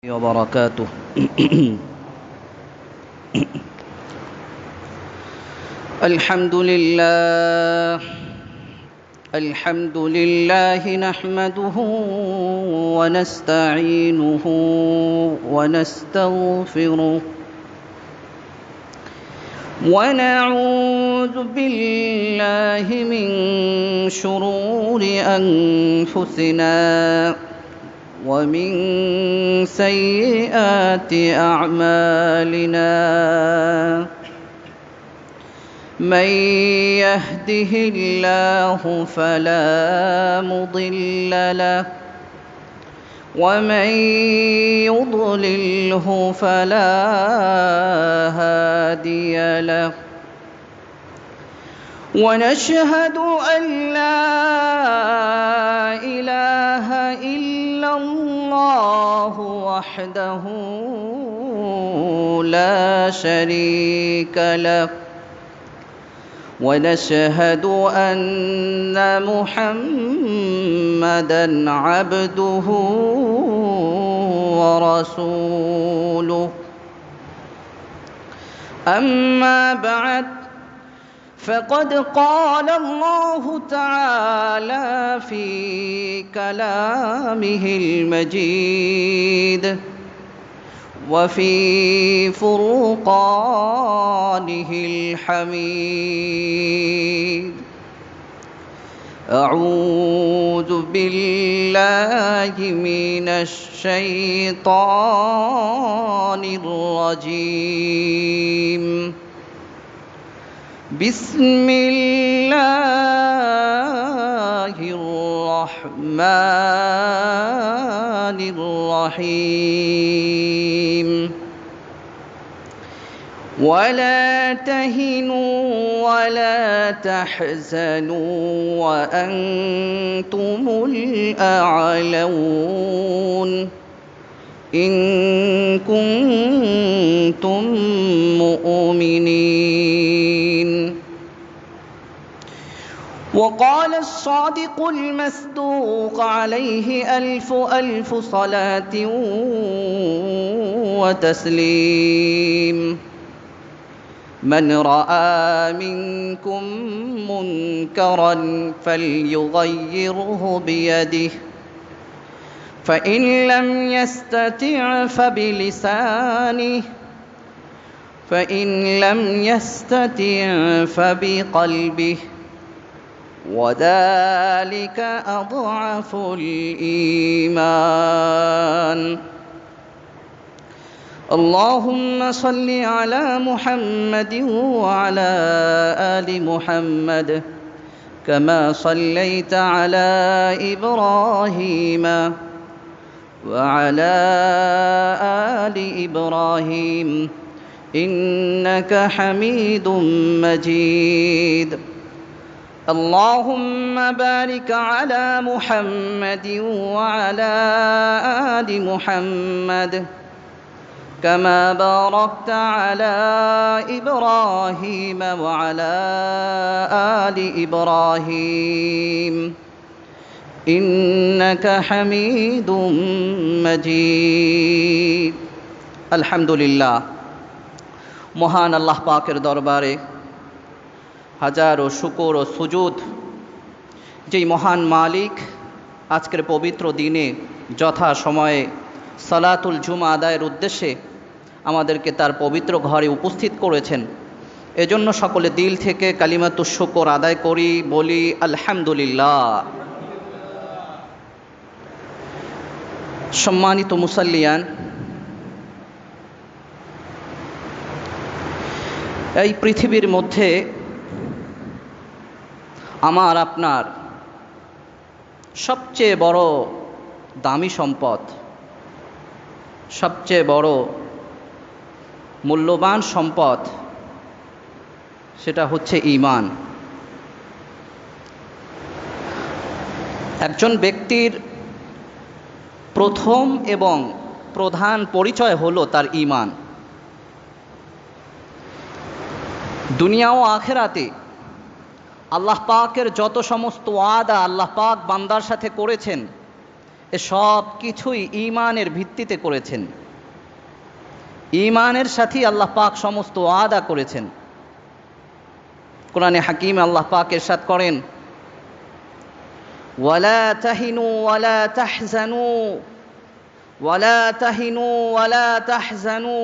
وبركاته. الحمد لله نحمده ونستعينه ونستغفره ونعوذ بالله من شرور أنفسنا ومن سيئات أعمالنا. من يهده الله فلا مضل له ومن يضلله فلا هادي له. ونشهد أن لا إله إلا الله وحده لا شريك له. ونشهد أن محمدًا عبده ورسوله. أما بعد، فقد قال الله تعالى في كلامه المجيد وفي فرقانه الحميد: أعوذ بالله من الشيطان الرجيم. بسم الله الرحمن الرحيم. ولا تهنوا ولا تحزنوا وأنتم الأعلون إن كنتم مؤمنين. وقال الصادق المصدوق عليه ألف صلاة وتسليم: من رأى منكم منكرا فليغيره بيده، فإن لم يستطع فبلسانه، فإن لم يستطع فبقلبه، وذلك أضعف الإيمان. اللهم صل على محمد وعلى آل محمد كما صليت على إبراهيم وعلى آل إبراهيم إنك حميد مجيد. اللهم بارك على محمد وعلى آل محمد كما باركت على إبراهيم وعلى آل إبراهيم إنك حميد مجيد। আলহামদুলিল্লাহ, মহান আল্লাহ পাকের দরবারে হাজারো শুকর ও সুজুদ, যেই মহান মালিক আজকের পবিত্র দিনে যথা সময়ে সালাতুল জুমা আদায়ের উদ্দেশ্যে আমাদেরকে তার পবিত্র ঘরে উপস্থিত করেছেন। এজন্য সকলে দিল থেকে কালিমাতুশ শুকর আদায় করি, বলি আলহামদুলিল্লাহ। সম্মানিত মুসাল্লিয়ান, এই পৃথিবীর মধ্যে আমার আপনার সবচেয়ে বড় দামি সম্পদ, সবচেয়ে বড় মূল্যবান সম্পদ, সেটা হচ্ছে ঈমান। একজন ব্যক্তির প্রথম এবং প্রধান পরিচয় হলো তার ঈমান। দুনিয়া ও আখিরাতে আল্লাহ পাকের যত সমস্ত ওয়াদা আল্লাহ পাক বান্দার সাথে করেছেন, এ সব কিছুই ঈমানের ভিত্তিতে করেছেন। ঈমানের সাথেই আল্লাহ পাক সমস্ত ওয়াদা করেছেন। কোরআনে হাকিমে আল্লাহ পাক ইরশাদ করেন, ওয়ালা তাহিনু ওয়ালা তাহজানু ওয়ালা তাহিনু ওয়ালা তাহজানু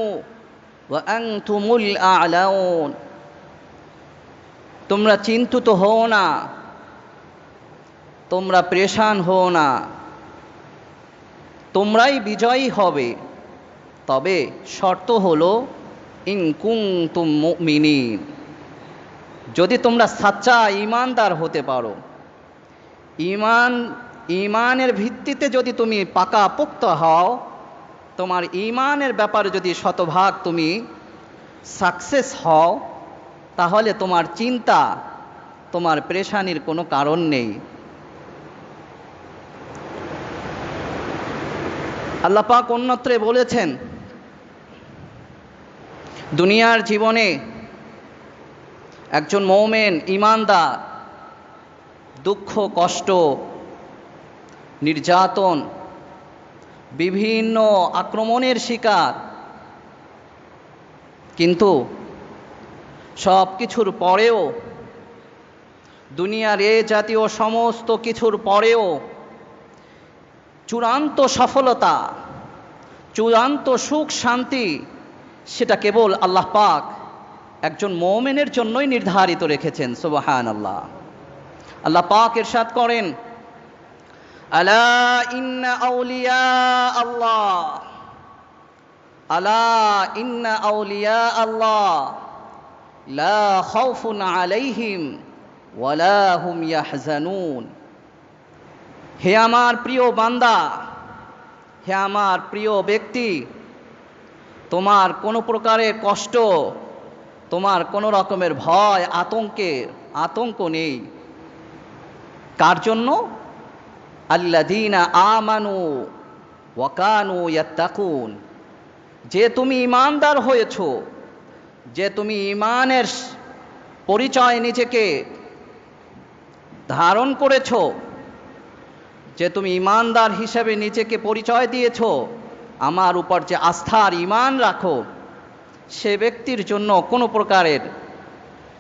ওয়া আনতুমুল আ'লাউন। তোমরা চিন্তিত হও না, তোমরা পেরেশান হও না, তোমরাই বিজয়ী হবে, তবে শর্ত হলো ইন কুনতুম মুমিনিন, যদি তোমরা সাচ্চা ঈমানদার হতে পারো। ঈমানের ভিত্তিতে যদি তুমি পাকাপোক্ত হও, তোমার ঈমানের ব্যাপারে যদি শতভাগ তুমি সাকসেস হও, তাহলে তোমার চিন্তা, তোমার পেরেশানির কোনো কারণ নেই। আল্লাহ পাক অন্যত্রে বলেছেন, দুনিয়ার জীবনে একজন মুমিন ঈমানদার দুঃখ কষ্ট নির্যাতন বিভিন্ন আক্রমণের শিকার, কিন্তু সব কিছুর পরেও, দুনিয়ার এ জাতীয় সমস্ত কিছুর পরেও চূড়ান্ত সফলতা, চূড়ান্ত সুখ শান্তি, সেটা কেবল আল্লাহ পাক একজন মুমিনের জন্যই নির্ধারিত রেখেছেন। সুবহানাল্লাহ। আল্লাহ পাক ইরশাদ করেন, আলা ইন্না আউলিয়া আল্লাহ, আলা ইন্না আউলিয়া আল্লাহ লা খাউফুন আলাইহিম ওয়ালা হুম ইয়াহজানুন। হে আমার প্রিয় বান্দা, হে আমার প্রিয় ব্যক্তি, তোমার কোনো প্রকারের কষ্ট, তোমার কোনো রকমের ভয় আতঙ্ক নেই। কার জন্য? আল্লাযীনা আমানু ওয়া কানু ইয়াত্তাকুন। যে তুমি ঈমানদার হয়েছো, যে তুমি ঈমানের পরিচয় নিজেকে ধারণ করেছো, যে তুমি ঈমানদার হিসেবে নিজেকে পরিচয় দিয়েছো, আমার উপর যে আস্থার ঈমান রাখো, সে ব্যক্তির জন্য কোনো প্রকারের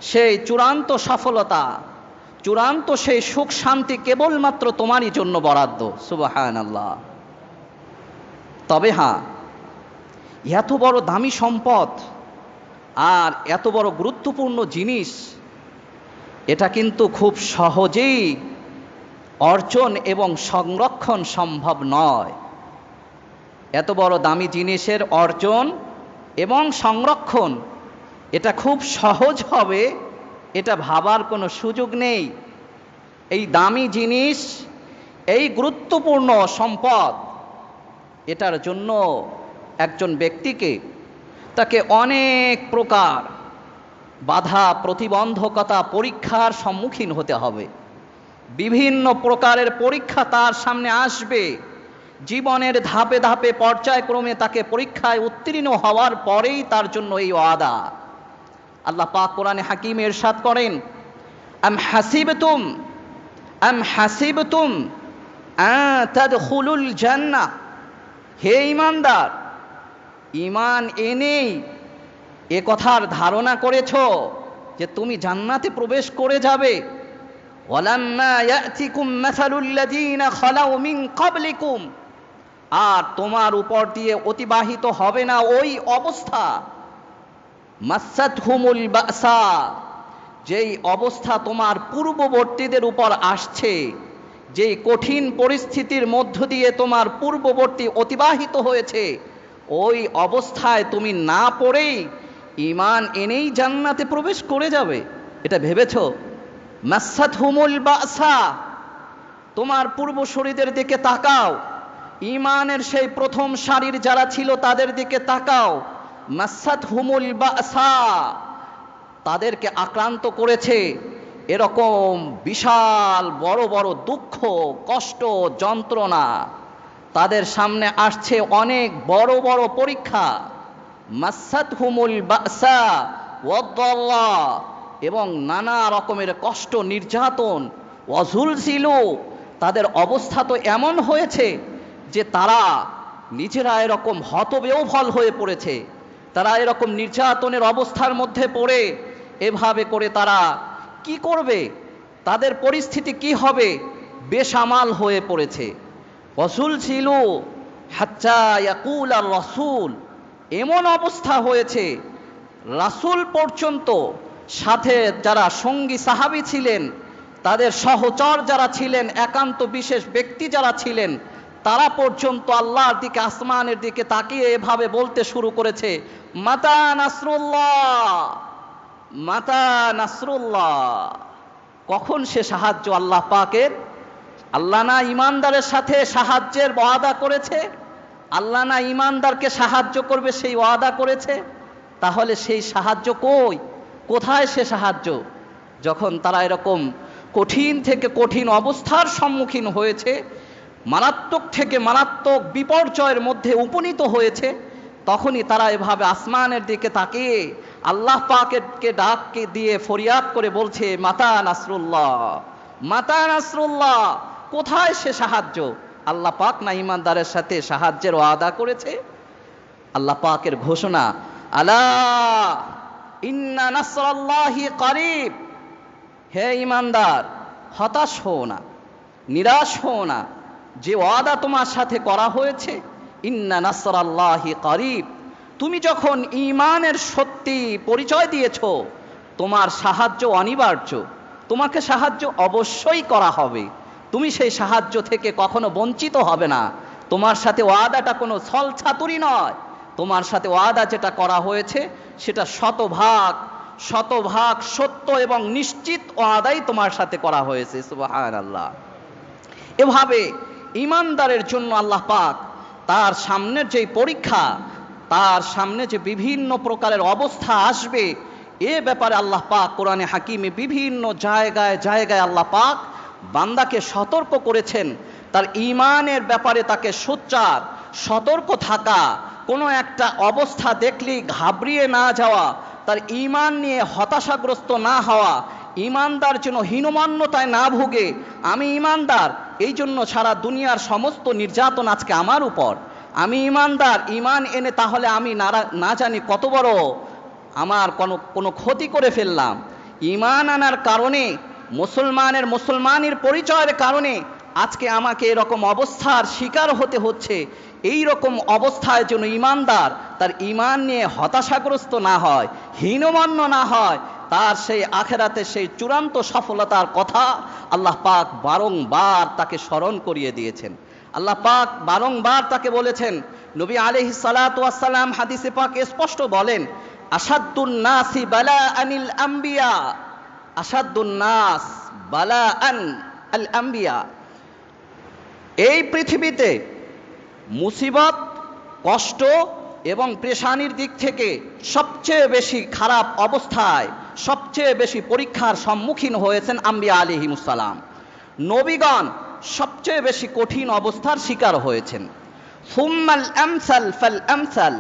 সেই চূড়ান্ত সফলতা, চূড়ান্ত সেই সুখ শান্তি কেবলমাত্র তোমারই জন্য বরাদ্দ। সুবহানাল্লাহ। তবে হ্যাঁ, এত বড় দামি সম্পদ আর এত বড় গুরুত্বপূর্ণ জিনিস, এটা কিন্তু খুব সহজেই অর্জন এবং সংরক্ষণ সম্ভব নয়। এত বড় দামি জিনিসের অর্জন এবং সংরক্ষণ এটা খুব সহজ হবে, এটা ভাবার কোনো সুযোগ নেই। এই দামি জিনিস, এই গুরুত্বপূর্ণ সম্পদ, এটার জন্য একজন ব্যক্তিকে, তাকে অনেক প্রকার বাধা প্রতিবন্ধকতা পরীক্ষার সম্মুখীন হতে হবে। বিভিন্ন প্রকারের পরীক্ষা তার সামনে আসবে। জীবনের ধাপে ধাপে পর্যায়ক্রমে তাকে পরীক্ষায় উত্তীর্ণ হওয়ার পরেই তার জন্য এই ওয়াদা। আল্লাহ পাক কোরআনে হাকিমে ইরশাদ করেন, আম হাসিবতুম তাদখুলুল জান্নাহ। হে ঈমানদার, ঈমান এনেই এ কথার ধারণা করেছো যে তুমি জান্নাতে প্রবেশ করে যাবে? ওয়ালাম্মা ইয়াতিকুম মাসালুল্লাযীনা খালাউ মিন ক্বাবলিকুম। আর তোমার উপর দিয়ে অতিবাহিত হবে না ওই অবস্থা, মাসাতহুমুল বাসা, যেই অবস্থা তোমার পূর্ববর্তীদের উপর আসছে, যেই কঠিন পরিস্থিতির মধ্য দিয়ে তোমার পূর্ববর্তী অতিবাহিত হয়েছে, ওই অবস্থায় তুমি না পড়েই ঈমান এনেই জান্নাতে প্রবেশ করে যাবে, এটা ভেবেছো? মাসাতহুমুল বাসা, তোমার পূর্বসূরীদের দিকে তাকাও, ঈমানের সেই প্রথম সারির যারা ছিল তাদের দিকে তাকাও। মাসাতহুমুল বাসা, তাদেরকে আক্রান্ত করেছে এরকম বিশাল বড় বড় দুঃখ কষ্ট যন্ত্রণা, তাদের সামনে আসছে অনেক বড় বড় পরীক্ষা। মাসাতহুমুল বাসা ওয়াদ-দাররা, এবং নানা রকমের কষ্ট নির্যাতন। ওয়াজুলজিলু, তাদের অবস্থা তো এমন হয়েছে যে তারা নিজেরা এরকম হতবিহ্বল হয়ে পড়েছে, তারা এরকম নির্যাতনের অবস্থার মধ্যে পড়ে এভাবে করে তারা কি করবে, তাদের পরিস্থিতি কি হবে, বেসামাল হয়ে পড়েছে। রাসূল ছিল হাত্তা ইয়াকুল আর রাসূল, এমন অবস্থা হয়েছে রাসূল পর্যন্ত, সাথে যারা সঙ্গী সাহাবী ছিলেন, তাদের সহচর যারা ছিলেন, একান্ত বিশেষ ব্যক্তি যারা ছিলেন, তারা পর্যন্ত আল্লাহর দিকে, আসমানের দিকে তাকিয়ে এভাবে বলতে শুরু করেছে, মাতা নাসরুল্লাহ, মাতা নাসরুল্লাহ, কখন সে সাহায্য আল্লাহ পাকের? আল্লাহ না ঈমানদারের সাথে সাহায্যের ওয়াদা করেছে? আল্লাহ না ঈমানদারকে সাহায্য করবে সেই ওয়াদা করেছে? তাহলে সেই সাহায্য কই, কোথায় সে সাহায্য? যখন তারা এরকম কঠিন থেকে কঠিন অবস্থার সম্মুখীন হয়েছে, মারাত্মক থেকে মারাত্মক বিপর্যয়ের মধ্যে উপনীত হয়েছে, তখনই তারা এভাবে আসমানের দিকে তাকিয়ে আল্লাহ পাককে ডাককে দিয়ে ফরিয়াদ করে বলছে, মাতা নাসরুল্লাহ, মাতা নাসরুল্লাহ, কোথায় সে সাহায্য? আল্লাহ পাক না ঈমানদারের সাথে সাহায্যের ওয়াদা করেছে? আল্লাহ পাকের ঘোষণা, আলা ইন্না নাসরাল্লাহি করিব, হে ঈমানদার, হতাশ হও না, নিরাশ হও না, যে ওয়াদা তোমার সাথে করা হয়েছে, ইন্না নাসরাল্লাহি করিব, তুমি যখন ঈমানের সত্যি পরিচয় দিয়েছ, তোমার সাহায্য অনিবার্য, তোমাকে সাহায্য অবশ্যই করা হবে, তুমি সেই সাহায্য থেকে কখনো বঞ্চিত হবে না। তোমার সাথে ওয়াদাটা কোনো ছলছাতুরি নয়, তোমার সাথে ওয়াদা যেটা করা হয়েছে সেটা শতভাগ শতভাগ সত্য এবং নিশ্চিত ওয়াদাই তোমার সাথে করা হয়েছে। সুবহানাল্লাহ। এভাবে ঈমানদারের জন্য আল্লাহ পাক তার সামনের যে পরীক্ষা, তার সামনে যে বিভিন্ন প্রকারের অবস্থা আসবে, এ ব্যাপারে আল্লাহ পাক কোরআনে হাকিমে বিভিন্ন জায়গায় জায়গায় আল্লাহ পাক বান্দাকে সতর্ক করেছেন। তার ঈমানের ব্যাপারে তাকে সোচ্চার সতর্ক থাকা, কোনো একটা অবস্থা দেখলেই ঘাবড়িয়ে না যাওয়া, তার ঈমান নিয়ে হতাশাগ্রস্ত না হওয়া, ঈমানদার যেন হীনমন্যতায় না ভুগে, আমি ঈমানদার এই জন্য সারা দুনিয়ার সমস্ত নির্যাতন আজকে আমার উপর, আমি ঈমানদার, ঈমান এনে তাহলে আমি না জানি কত বড় আমার কোনো ক্ষতি করে ফেললাম। ঈমান আনার কারণে, মুসলমানের পরিচয়ের কারণে আজকে আমাকে এরকম অবস্থার শিকার হতে হচ্ছে। এই রকম অবস্থায় যেন ঈমানদার তার ঈমান নিয়ে হতাশাগ্রস্ত না হয়, হীনমন্য না হয়, তার সেই আখেরাতে সেই চূড়ান্ত সফলতার কথা আল্লাহ পাক বারংবার তাকে স্মরণ করিয়ে দিয়েছেন। আল্লাহ পাক বারংবার তাকে বলেছেন, নবী আলাইহিস সালাতু ওয়াস সালাম হাদিসে পাকে স্পষ্ট বলেন, আশাদ্দুন নাসি বালাআনিল আম্বিয়া, আশাদ্দুন নাস বালাআন আল আম্বিয়া, এই পৃথিবীতে মুসিবত, কষ্ট এবং পেরেশানির দিক থেকে সবচেয়ে বেশি খারাপ অবস্থায়, সবচেয়ে বেশি পরীক্ষার সম্মুখীন হয়েছেন আম্বিয়া আলাইহিমুস সালাম। নবীগণ সবচেয়ে বেশি কঠিন অবস্থার শিকার হয়েছেন। সুম্মাল আমসাল ফাল আমসাল,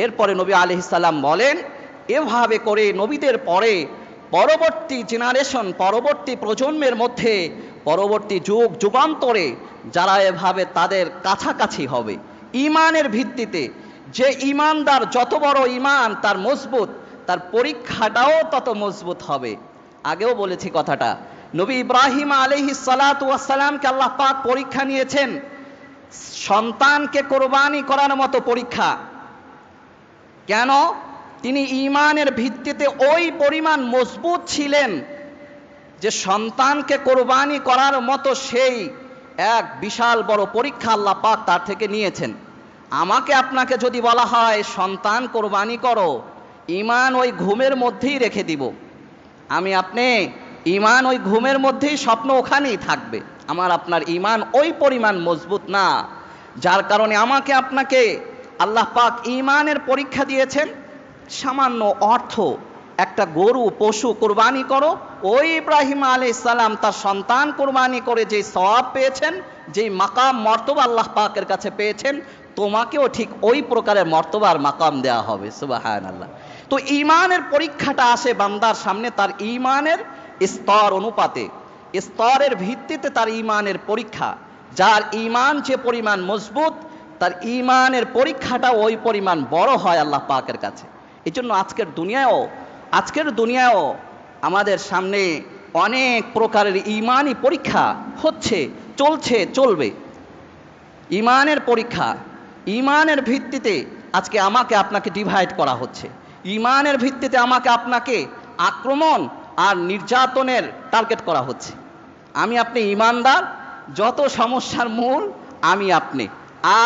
এরপরে নবী আলাইহিস সালাম বলেন, এভাবে করে নবীদের পরে পরবর্তী জেনারেশন, পরবর্তী প্রজন্মের মধ্যে, পরবর্তী যুগান্তরে যারা এভাবে তাদের কাছাকাছি হবে ঈমানের ভিত্তিতে, যে ঈমানদার যত বড় ঈমান তার মজবুত, তার পরীক্ষাটাও তত মজবুত হবে। আগেও বলেছি কথাটা, নবী ইব্রাহিম আলাইহিস সালাতু ওয়াস সালামকে আল্লাহ পাক পরীক্ষা নিয়েছেন, সন্তানকে কোরবানি করার মতো পরীক্ষা। কেন? তিনি ঈমানের ভিত্তিতে ওই পরিমাণ মজবুত ছিলেন যে সন্তানকে কোরবানি করার মতো সেই এক বিশাল বড় পরীক্ষা আল্লাহ পাক তার থেকে নিয়েছেন। আমাকে আপনাকে যদি বলা হয় সন্তান কোরবানি করো, ঈমান ওই ঘুমের মধ্যেই রেখে দিব, আমি আপনি ঈমান ওই ঘুমের মধ্যেই, স্বপ্ন ওখানেই থাকবে। আমার আপনার ঈমান ওই পরিমাণ মজবুত না, যার কারণে আমাকে আপনাকে আল্লাহ পাক ঈমানের পরীক্ষা দিয়েছেন। সামান্য অর্থ, একটা গরু পশু কোরবানি করো, ওই ইব্রাহিম আলাইহিস সালাম তার সন্তান কোরবানি করে যে সওয়াব পেয়েছেন, যেই মাকাম মর্তবা আল্লাহ পাকের কাছে পেয়েছেন, তোমাকেও ঠিক ওই প্রকারের মর্তবার মাকাম দেওয়া হবে। সুবহানাল্লাহ। তো ঈমানের পরীক্ষাটা আসে বান্দার সামনে তার ঈমানের স্তর অনুপাতে, স্তরের ভিত্তিতে তার ঈমানের পরীক্ষা। যার ঈমান যে পরিমাণ মজবুত, তার ঈমানের পরীক্ষাটা ওই পরিমাণ বড় হয় আল্লাহ পাকের কাছে। এই জন্য আজকের দুনিয়ায়ও আমাদের সামনে অনেক প্রকারের ঈমানি পরীক্ষা হচ্ছে, চলবে। ঈমানের পরীক্ষা, ঈমানের ভিত্তিতে আজকে আমাকে আপনাকে ডিভাইড করা হচ্ছে। ঈমানের ভিত্তিতে আমাকে আপনাকে আক্রমণ আর নির্যাতনের টার্গেট করা হচ্ছে। আমি আপনি ঈমানদার, যত সমস্যার মূল আমি আপনি।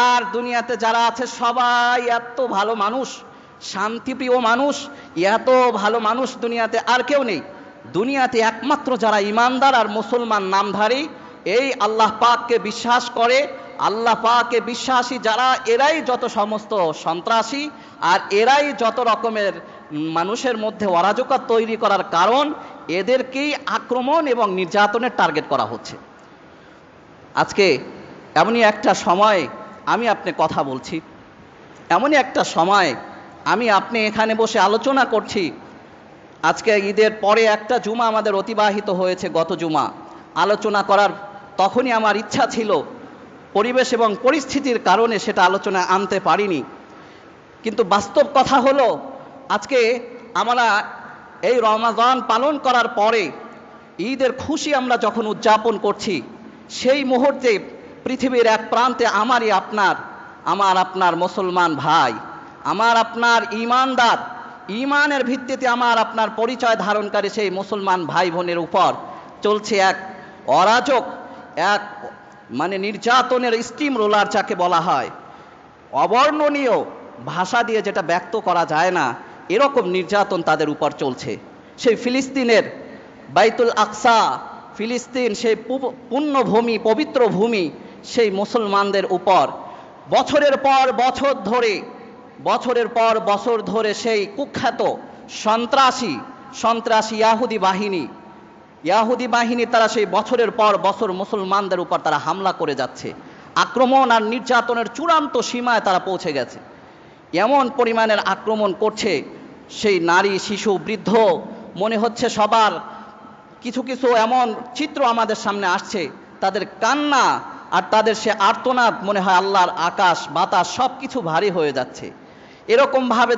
আর দুনিয়াতে যারা আছে সবাই এত ভালো মানুষ, শান্তিপ্রিয় মানুষ, এত ভালো মানুষ দুনিয়াতে আর কেউ নেই। দুনিয়াতে একমাত্র যারা ঈমানদার আর মুসলমান নামধারী, এই আল্লাহ পাককে বিশ্বাস করে, আল্লাহ পাককে বিশ্বাসী যারা, এরাই যত সমস্ত সন্ত্রাসী, আর এরাই যত রকমের মানুষের মধ্যে অরাজকতা তৈরি করার কারণ, এদেরকেই আক্রমণ এবং নির্যাতনের টার্গেট করা হচ্ছে। আজকে এমনই একটা সময় আমি আপনি কথা বলছি, এমনই একটা সময় আমি আপনি এখানে বসে আলোচনা করছি। আজকে ঈদের পরে একটা জুমা আমাদের অতিবাহিত হয়েছে, গত জুমা। আলোচনা করার তখনই আমার ইচ্ছা ছিল, পরিবেশ এবং পরিস্থিতির কারণে সেটা আলোচনা আনতে পারিনি। কিন্তু বাস্তব কথা হলো, আজকে আমরা এই রমাদান পালন করার পরে ঈদের খুশি আমরা যখন উদযাপন করছি, সেই মুহূর্তে পৃথিবীর এক প্রান্তে আমার আপনার মুসলমান ভাই, আমার আপনার ঈমানদার, ঈমানের ভিত্তিতে আমার আপনার পরিচয় ধারণকারী সেই মুসলমান ভাই বোনের উপর চলছে এক অরাজক, এক নির্যাতনের স্টিম রোলার যাকে বলা হয়, অবর্ণনীয় ভাষা দিয়ে যেটা ব্যক্ত করা যায় না, এরকম নির্যাতন তাদের উপর চলছে। সেই ফিলিস্তিনের বাইতুল আকসা, ফিলিস্তিন সেই পুণ্যভূমি, পবিত্র ভূমি, সেই মুসলমানদের উপর বছরের পর বছর ধরে সেই কুখ্যাত সন্ত্রাসী ইয়াহুদি বাহিনী তারা সেই বছরের পর বছর মুসলমানদের উপর তারা হামলা করে যাচ্ছে। আক্রমণ আর নির্যাতনের চূড়ান্ত সীমায় তারা পৌঁছে গেছে। এমন পরিমাণের আক্রমণ করছে, সেই নারী, শিশু, বৃদ্ধ, মনে হচ্ছে সবার কিছু এমন চিত্র আমাদের সামনে আসছে, তাদের কান্না আর তাদের সে আর্তনাদ, মনে হয় আল্লাহর আকাশ বাতাস সব কিছু ভারী হয়ে যাচ্ছে। এরকমভাবে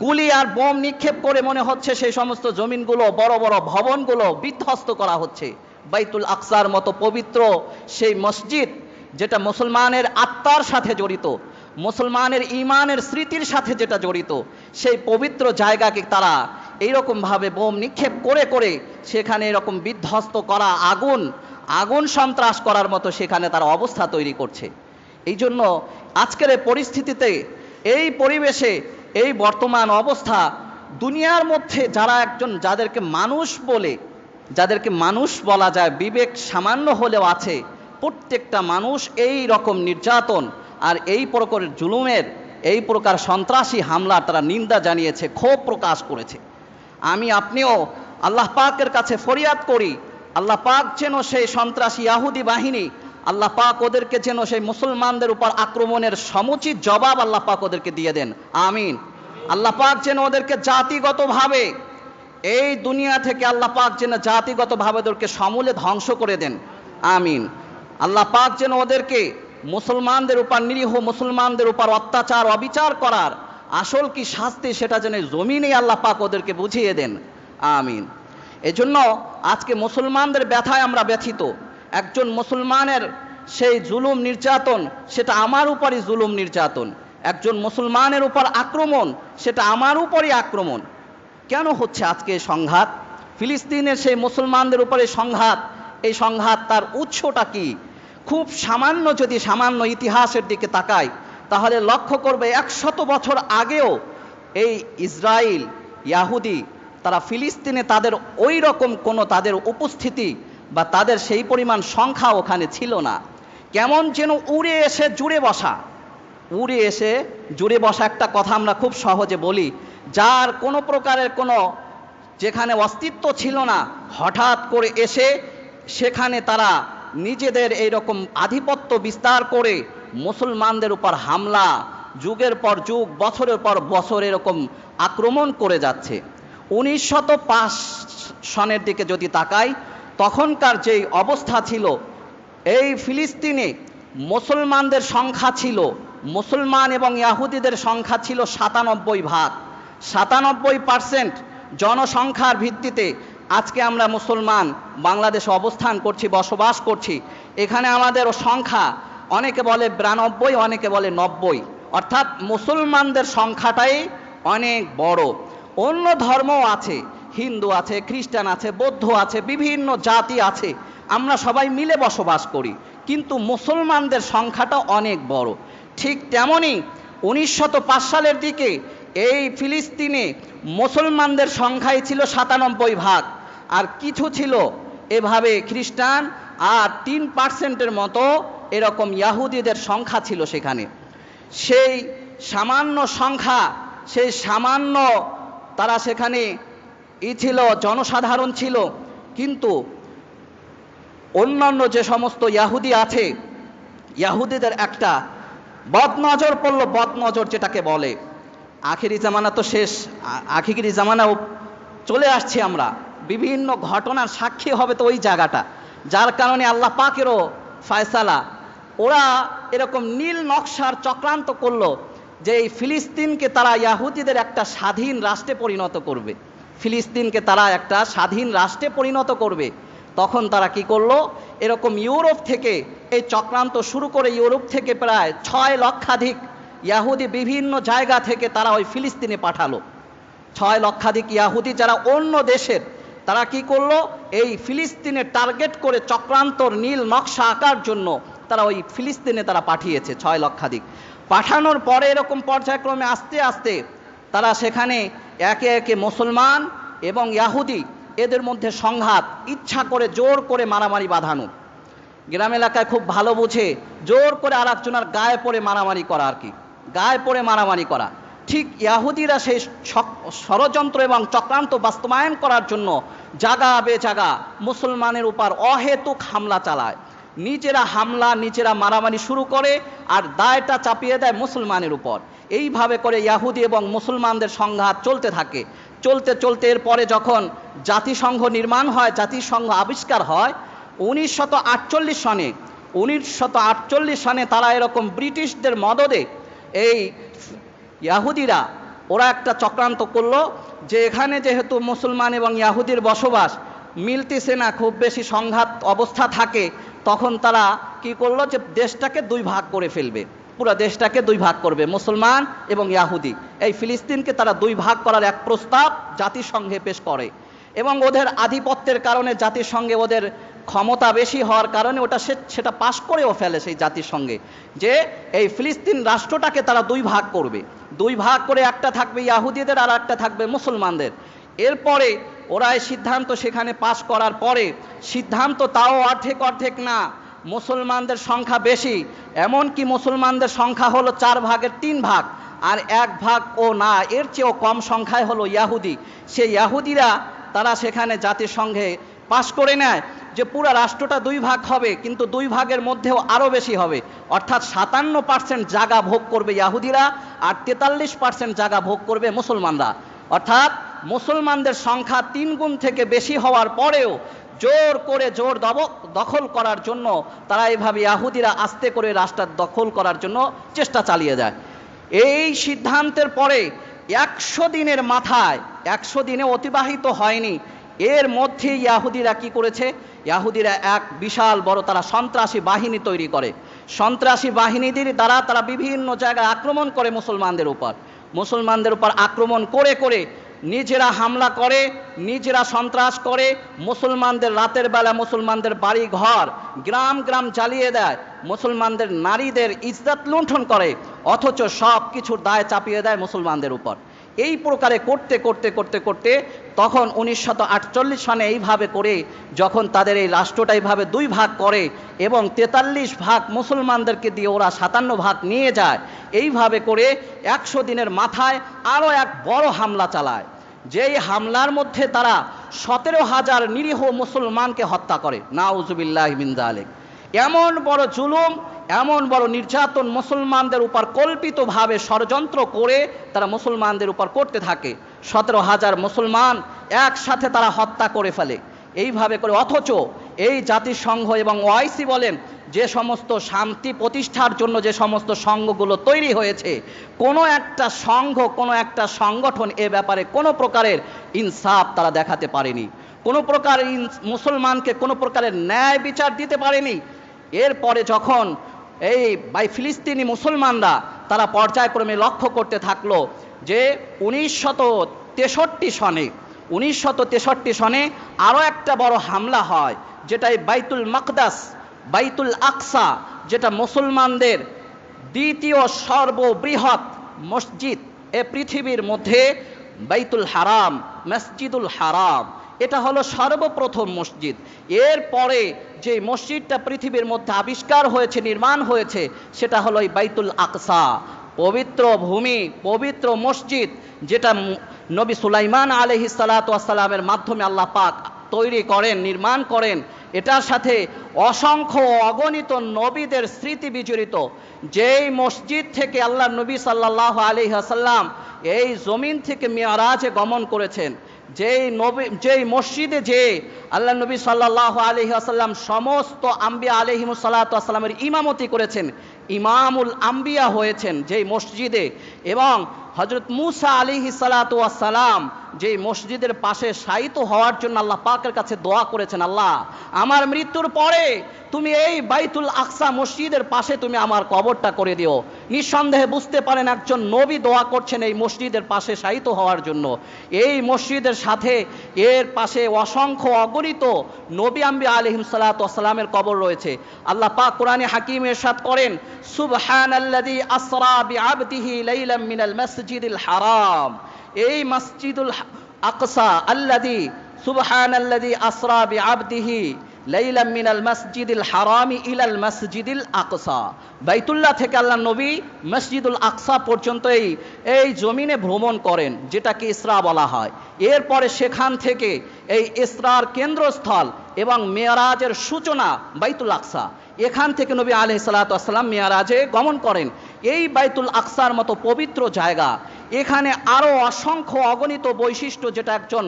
গুলি আর বোম নিক্ষেপ করে মনে হচ্ছে সেই সমস্ত জমিনগুলো, বড় বড় ভবনগুলো বিধ্বস্ত করা হচ্ছে। বাইতুল আকসার মতো পবিত্র সেই মসজিদ, যেটা মুসলমানের আত্মার সাথে জড়িত, মুসলমানের ঈমানের স্মৃতির সাথে যেটা জড়িত, সেই পবিত্র জায়গাকে তারা এইরকমভাবে বোম নিক্ষেপ করে সেখানে এরকম বিধ্বস্ত করা, আগুন সন্ত্রাস করার মতো সেখানে তারা অবস্থা তৈরি করছে। এই জন্য আজকের এই পরিস্থিতিতে, এই পরিবেশে, এই বর্তমান অবস্থা, দুনিয়ার মধ্যে যাদেরকে মানুষ বলা যায়, বিবেক সামান্য হলেও আছে, প্রত্যেকটা মানুষ এই রকম নির্যাতন আর এই প্রকার জুলুমের, এই প্রকার সন্ত্রাসী হামলার তারা নিন্দা জানিয়েছে, ক্ষোভ প্রকাশ করেছে। আমি আপনিও আল্লাহ পাকের কাছে ফরিয়াদ করি, আল্লাহ পাক যেন সেই সন্ত্রাসী ইয়াহুদি বাহিনী, আল্লাহ পাক ওদেরকে যেন সেই মুসলমানদের উপর আক্রমণের সমুচিত জবাব আল্লাহ পাক ওদেরকে দিয়ে দেন, আমিন। আল্লাহ পাক যেন ওদেরকে জাতিগতভাবে এই দুনিয়া থেকে আল্লাহ পাক যেন জাতিগতভাবে ওদেরকে সমূলে ধ্বংস করে দেন, আমিন। আল্লাহ পাক যেন ওদেরকে মুসলমানদের উপর, নিরীহ মুসলমানদের উপর অত্যাচার অবিচার করার আসল কি শাস্তি, সেটা যেন জমিনে আল্লাহ পাক ওদেরকে বুঝিয়ে দেন, আমিন। এজন্য আজকে মুসলমানদের ব্যথায় আমরা ব্যথিত। একজন মুসলমানের সেই জুলুম নির্যাতন, সেটা আমার উপরই জুলুম নির্যাতন। একজন মুসলমানের উপর আক্রমণ, সেটা আমার উপরই আক্রমণ। কেন হচ্ছে আজকে সংঘাত? ফিলিস্তিনের সেই মুসলমানদের উপরে এই সংঘাত তার উৎসটা কি? খুব সামান্য ইতিহাসের দিকে তাকাই, তাহলে লক্ষ্য করবে 100 বছর আগেও এই ইসরায়েল, ইয়াহুদি, তারা ফিলিস্তিনে তাদের ওই রকম কোনো তাদের উপস্থিতি বা তাদের সেই পরিমাণ সংখ্যা ওখানে ছিল না। কেমন যেন উড়ে এসে জুড়ে বসা একটা কথা আমরা খুব সহজে বলি, যার কোনো প্রকারের যেখানে অস্তিত্ব ছিল না, হঠাৎ করে এসে সেখানে তারা নিজেদের এইরকম আধিপত্য বিস্তার করে মুসলমানদের উপর হামলা, যুগের পর যুগ, বছরের পর বছর এরকম আক্রমণ করে যাচ্ছে। 1905 সনের দিকে যদি তাকাই, তখনকার যেই অবস্থা ছিল, এই ফিলিস্তিনে মুসলমানদের সংখ্যা ছিল, মুসলমান এবং ইহুদিদের সংখ্যা ছিল ৯৭ ভাগ। ৯৭% জনসংখ্যার ভিত্তিতে আজকে আমরা মুসলমান বাংলাদেশে অবস্থান করছি, বসবাস করছি। এখানে আমাদের সংখ্যা অনেকে বলে ৯২, অনেকে বলে ৯০, অর্থাৎ মুসলমানদের সংখ্যাটাই অনেক বড়। অন্য ধর্মও আছে, হিন্দু আছে, খ্রিস্টান আছে, বৌদ্ধ আছে, বিভিন্ন জাতি আছে, আমরা সবাই মিলে বসবাস করি, কিন্তু মুসলমানদের সংখ্যাটা অনেক বড়। ঠিক তেমনই ১৯০৫ সালের দিকে এই ফিলিস্তিনে মুসলমানদের সংখ্যাই ছিল ৯৭ ভাগ, আর কিছু ছিল এভাবে খ্রিস্টান, আর ৩% মতো এরকম ইহুদিদের সংখ্যা ছিল সেখানে। সেই সামান্য সংখ্যা, সেই সামান্য তারা সেখানে ছিল, জনসাধারণ ছিল, কিন্তু অন্যান্য যে সমস্ত ইহুদি আছে, ইহুদিদের একটা বদনজর পড়ল, বদনজর যেটাকে বলে। আখিরি জামানা তো শেষ, আখিরি জামানাও চলে আসছে, আমরা বিভিন্ন ঘটনার সাক্ষী হবে তো ওই জায়গাটা, যার কারণে আল্লাহ পাকেরও ফয়সালা। ওরা এরকম নীল নকশার চক্রান্ত করলো যে এই ফিলিস্তিনকে তারা ইহুদিদের একটা স্বাধীন রাষ্ট্রে পরিণত করবে, ফিলিস্তিনকে তারা একটা স্বাধীন রাষ্ট্রে পরিণত করবে। তখন তারা কি করলো, এরকম ইউরোপ থেকে এই চক্রান্ত শুরু করে, ইউরোপ থেকে প্রায় ৬ লক্ষাধিক ইহুদি বিভিন্ন জায়গা থেকে তারা ওই ফিলিস্তিনে পাঠালো। ৬ লক্ষাধিক ইহুদি যারা অন্য দেশের, তারা কি করলো, এই ফিলিস্তিনে টার্গেট করে চক্রান্তর নীল নকশা আঁকার জন্য তারা ওই ফিলিস্তিনে তারা পাঠিয়েছে ৬ লক্ষাধিক। পাঠানোর পরে এরকম পর্যায়ক্রমে আস্তে আস্তে তারা সেখানে একে একে মুসলমান এবং ইহুদি এদের মধ্যে সংঘাত, ইচ্ছা করে জোর করে মারামারি বাঁধানো। গ্রাম এলাকায় খুব ভালো বুঝে জোর করে আর একজনের গায়ে পড়ে মারামারি করা, আর কি গায়ে পড়ে মারামারি করা। ঠিক ইহুদিরা সেই ষড়যন্ত্র এবং চক্রান্ত বাস্তবায়ন করার জন্য জাগা বেজাগা মুসলমানের উপর অহেতুক হামলা চালায়। নিজেরা হামলা, নিজেরা মারামারি শুরু করে, আর দায়টা চাপিয়ে দেয় মুসলমানের উপর। এইভাবে করে ইহুদি এবং মুসলমানদের সংঘাত চলতে থাকে। চলতে চলতে এরপরে যখন জাতিসংঘ নির্মাণ হয়, জাতিসংঘ আবিষ্কার হয় ১৯৪৮ সনে তারা এরকম ব্রিটিশদের মদদে এই ইহুদিরা ওরা একটা চক্রান্ত করলো যে এখানে যেহেতু মুসলমান এবং ইহুদির বসবাস মিলতেছে না, খুব বেশি সংঘাত অবস্থা থাকে, তখন তারা কি করলো যে দেশটাকে ২ ভাগ করে ফেলবে, পুরো দেশটাকে ২ ভাগ করবে, মুসলমান এবং ইহুদি। এই ফিলিস্তিনকে তারা ২ ভাগ করার এক প্রস্তাব জাতিসংঘে পেশ করে, এবং ওদের আধিপত্যের কারণে, জাতিসংঘে ওদের ক্ষমতা বেশি হওয়ার কারণে সেটা পাশ করেও ফেলে সেই জাতিসংঘে, যে এই ফিলিস্তিন রাষ্ট্রটাকে তারা ২ ভাগ করবে। ২ ভাগ করে একটা থাকবে ইহুদিদের আর একটা থাকবে মুসলমানদের। এরপরে ওরা এই সিদ্ধান্ত সেখানে পাশ করার পরে, সিদ্ধান্ত তাও অর্ধেক অর্ধেক না, মুসলমানদের সংখ্যা বেশি, এমনকি মুসলমানদের সংখ্যা হলো 4 ভাগের 3 ভাগ, আর 1 ভাগ ও না, এর চেয়েও কম সংখ্যায় হলো ইহুদি। সেই ইহুদিরা তারা সেখানে জাতিসংঘে পাশ করে নেয় যে পুরো রাষ্ট্রটা 2 ভাগ হবে, কিন্তু 2 ভাগের মধ্যেও আরও বেশি হবে, অর্থাৎ 57% জায়গা ভোগ করবে ইহুদিরা, আর 43% জায়গা ভোগ করবে মুসলমানরা। অর্থাৎ মুসলমানদের সংখ্যা 3 গুণ থেকে বেশি হওয়ার পরেও জোর দখল করার জন্য তারা এইভাবে ইহুদিরা আস্তে করে রাষ্ট্র দখল করার জন্য চেষ্টা চালিয়ে যায়। এই সিদ্ধান্তের পরে 100 দিনের মাথায়, 100 দিনে অতিবাহিত হয়নি, এর মধ্যে ইহুদিরা কি করেছে, ইহুদিরা এক বিশাল বড় তারা সন্ত্রাসী বাহিনী তৈরি করে। সন্ত্রাসী বাহিনীদের দ্বারা তারা বিভিন্ন জায়গায় আক্রমণ করে মুসলমানদের উপর আক্রমণ করে করে নিজেরা হামলা করে, নিজেরা সন্ত্রাস করে, মুসলমানদের রাতের বেলা মুসলমানদের বাড়ি ঘর গ্রাম গ্রাম জ্বালিয়ে দেয়, মুসলমানদের নারীদের ইজ্জত লুণ্ঠন করে, অথচ সব কিছুর দায় চাপিয়ে দেয় মুসলমানদের উপর। এই প্রকারে করতে করতে করতে করতে তখন 1948 সনে এইভাবে করে যখন তাদের এই রাষ্ট্রটা এইভাবে 2 ভাগ করে এবং 43 ভাগ মুসলমানদেরকে দিয়ে ওরা 57 ভাগ নিয়ে যায়, এইভাবে করে 100 দিনের মাথায় আরও এক বড় হামলা চালায়, যেই হামলার মধ্যে তারা 17,000 নিরীহ মুসলমানকে হত্যা করে। নাউজুবিল্লাহি মিন যালিক। এমন বড় জুলুম, এমন বড় নির্যাতন মুসলমানদের উপর কল্পিতভাবে ষড়যন্ত্র করে তারা মুসলমানদের উপর করতে থাকে। 17,000 মুসলমান একসাথে তারা হত্যা করে ফেলে এইভাবে করে। অথচ এই জাতিসংঘ এবং ওআইসি বলেন, যে সমস্ত শান্তি প্রতিষ্ঠার জন্য যে সমস্ত সংঘগুলো তৈরি হয়েছে, কোনো একটা সংঘ, কোনো একটা সংগঠন এ ব্যাপারে কোনো প্রকারের ইনসাফ তারা দেখাতে পারেনি, কোনো প্রকার মুসলমানকে কোনো প্রকারের ন্যায় বিচার দিতে পারেনি। এরপরে যখন এই ফিলিস্তিনি মুসলমানরা তারা পর্যায়ক্রমে লক্ষ্য করতে থাকলো যে 1963 সনে আরও একটা বড় হামলা হয়, যেটা এই বাইতুল মাকদাস, বাইতুল আকসা, যেটা মুসলমানদের দ্বিতীয় সর্ববৃহৎ মসজিদ এ পৃথিবীর মধ্যে। বাইতুল হারাম, মসজিদুল হারাম, এটা হলো সর্বপ্রথম মসজিদ। এরপরে যে মসজিদটা পৃথিবীর মধ্যে আবিষ্কার হয়েছে, নির্মাণ হয়েছে, সেটা হলো এই বাইতুল আকসা, পবিত্র ভূমি, পবিত্র মসজিদ, যেটা নবী সুলাইমান আলাইহিস সালাতু ওয়াস সালামের মাধ্যমে আল্লাহ পাক তৈরি করেন, নির্মাণ করেন। এটার সাথে অসংখ্য অগণিত নবীদের স্মৃতি বিজড়িত। যেই মসজিদ থেকে আল্লাহ নবী সাল্লাল্লাহু আলাইহি ওয়াসাল্লাম এই জমিন থেকে মিরাজে গমন করেছেন, যেই মসজিদে যে আল্লাহ নবী সাল্লাল্লাহু আলাইহি ওয়াসাল্লাম সমস্ত আম্বিয়া আলাইহিমুস সালাতু ওয়াস সালামের ইমামতি করেছেন, ইমামুল আম্বিয়া হয়েছেন যেই মসজিদে। এবং হযরত মূসা আলাইহিস সালাতু ওয়াস সালাম যেই মসজিদের পাশে শায়িত হওয়ার জন্য আল্লাহ পাকের কাছে দোয়া করেছেন, আল্লাহ আমার মৃত্যুর পরে তুমি এই বাইতুল আকসা মসজিদের পাশে তুমি আমার কবরটা করে দিও। নিঃসন্দেহে বুঝতে পারেন একজন নবী দোয়া করছেন এই মসজিদের পাশে শায়িত হওয়ার জন্য। এই মসজিদের সাথে এর পাশে অসংখ্য অগণিত নবী আম্বিয়া আলাইহিস সালাতু ওয়াস সালামের কবর রয়েছে। আল্লাহ পাক কোরআনে হাকিমে ইরশাদ করেন, সুবহানাল্লাযী আসরা বিআবদিহি লাইলাম মিনাল মাসজিদিল হারাম। এই মসজিদুল আকসা আল্লাযী, সুবহানাল্লাযী আসরা বিআবদিহি লাইলাম মিনাল মাসজিদিল হারামি ইলাল মাসজিদিল আকসা। বাইতুল্লাহ থেকে আল্লাহ নবী মসজিদুল আকসা পর্যন্ত এই জমিনে ভ্রমণ করেন, যেটাকে ইসরা বলা হয়। এরপরে সেখান থেকে এই ইসরার কেন্দ্রস্থল এবং মেরাজের সূচনা বাইতুল আকসা। এখান থেকে নবী আলাইহিস সালাতু ওয়াস সালাম মেরাজে গমন করেন। এই বাইতুল আকসার মতো পবিত্র জায়গা, এখানে আরও অসংখ্য অগণিত বৈশিষ্ট্য, যেটা একজন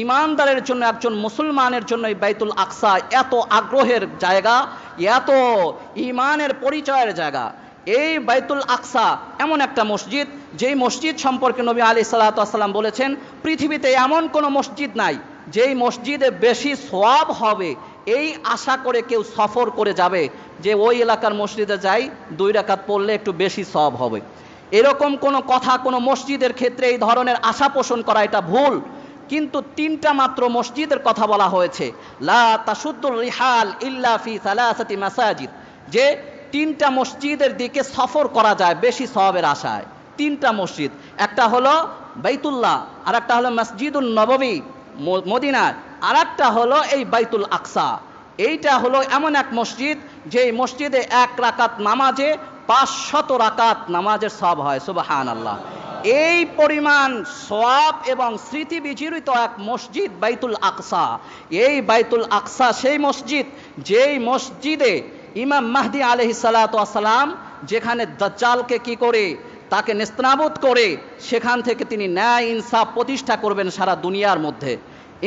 ইমানদারের জন্য, একজন মুসলমানের জন্য এই বাইতুল আকসা এত আগ্রহের জায়গা, এত ইমানের পরিচয়ের জায়গা। এই বাইতুল আকসা এমন একটা মসজিদ, যেই মসজিদ সম্পর্কে নবী আলাইহিস সালাতু ওয়াস সালাম বলেছেন, পৃথিবীতে এমন কোনো মসজিদ নাই যেই মসজিদে বেশি সওয়াব হবে। এই আশা করে কেউ সফর করে যাবে যে ওই এলাকার মসজিদে যাই, 2 রাকাত পড়লে একটু বেশি সওয়াব হবে, এরকম কোনো কথা কোনো মসজিদের ক্ষেত্রে এই ধরনের আশা পোষণ করা এটা ভুল। কিন্তু 3টা মাত্র মসজিদের কথা বলা হয়েছে, লা তাশুদ্দুর রিহাল ইল্লা ফি সালাসাতি মাসাজিদ, যে 3টা মসজিদের দিকে সফর করা যায় বেশি সওয়াবের আশায়। 3টা মসজিদ, একটা হলো বাইতুল্লাহ, আর একটা হলো মসজিদুন নববী মদিনার, আর একটা হলো এই বাইতুল আকসা। এইটা হলো এমন এক মসজিদ যেই মসজিদে 1 রাকাত নামাজে 500 রাকাত নামাজের সওয়াব হয়। সুবহানাল্লাহ। এই পরিমাণ সওয়াব এবং স্মৃতি বিজড়িত এক মসজিদ বাইতুল আকসা। এই বাইতুল আকসা সেই মসজিদ যেই মসজিদে ইমাম মাহদি আলাইহিস সালাতু ওয়াস সালাম যেখানে দাজ্জালকে কি করে তাকে নেস্তানাবুদ করে সেখান থেকে তিনি ন্যায় ইনসাফ প্রতিষ্ঠা করবেন সারা দুনিয়ার মধ্যে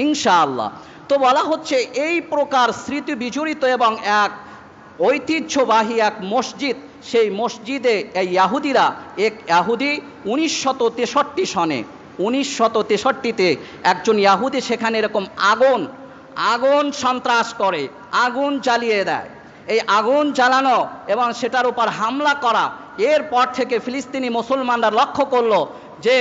ইনশাআল্লাহ। তো বলা হচ্ছে এই প্রকার স্মৃতি বিজড়িত এবং এক ঐতিহ্যবাহী এক মসজিদ, সেই মসজিদে এই ইহুদিরা, এক ইহুদি 1963 সনে, 1963-তে একজন ইহুদি সেখানে এরকম আগুন সন্ত্রাস করে, আগুন জ্বালিয়ে দেয়। এই আগুন জ্বালানো এবং সেটার উপর হামলা করা, এরপর থেকে ফিলিস্তিনি মুসলমানরা লক্ষ্য করলো যে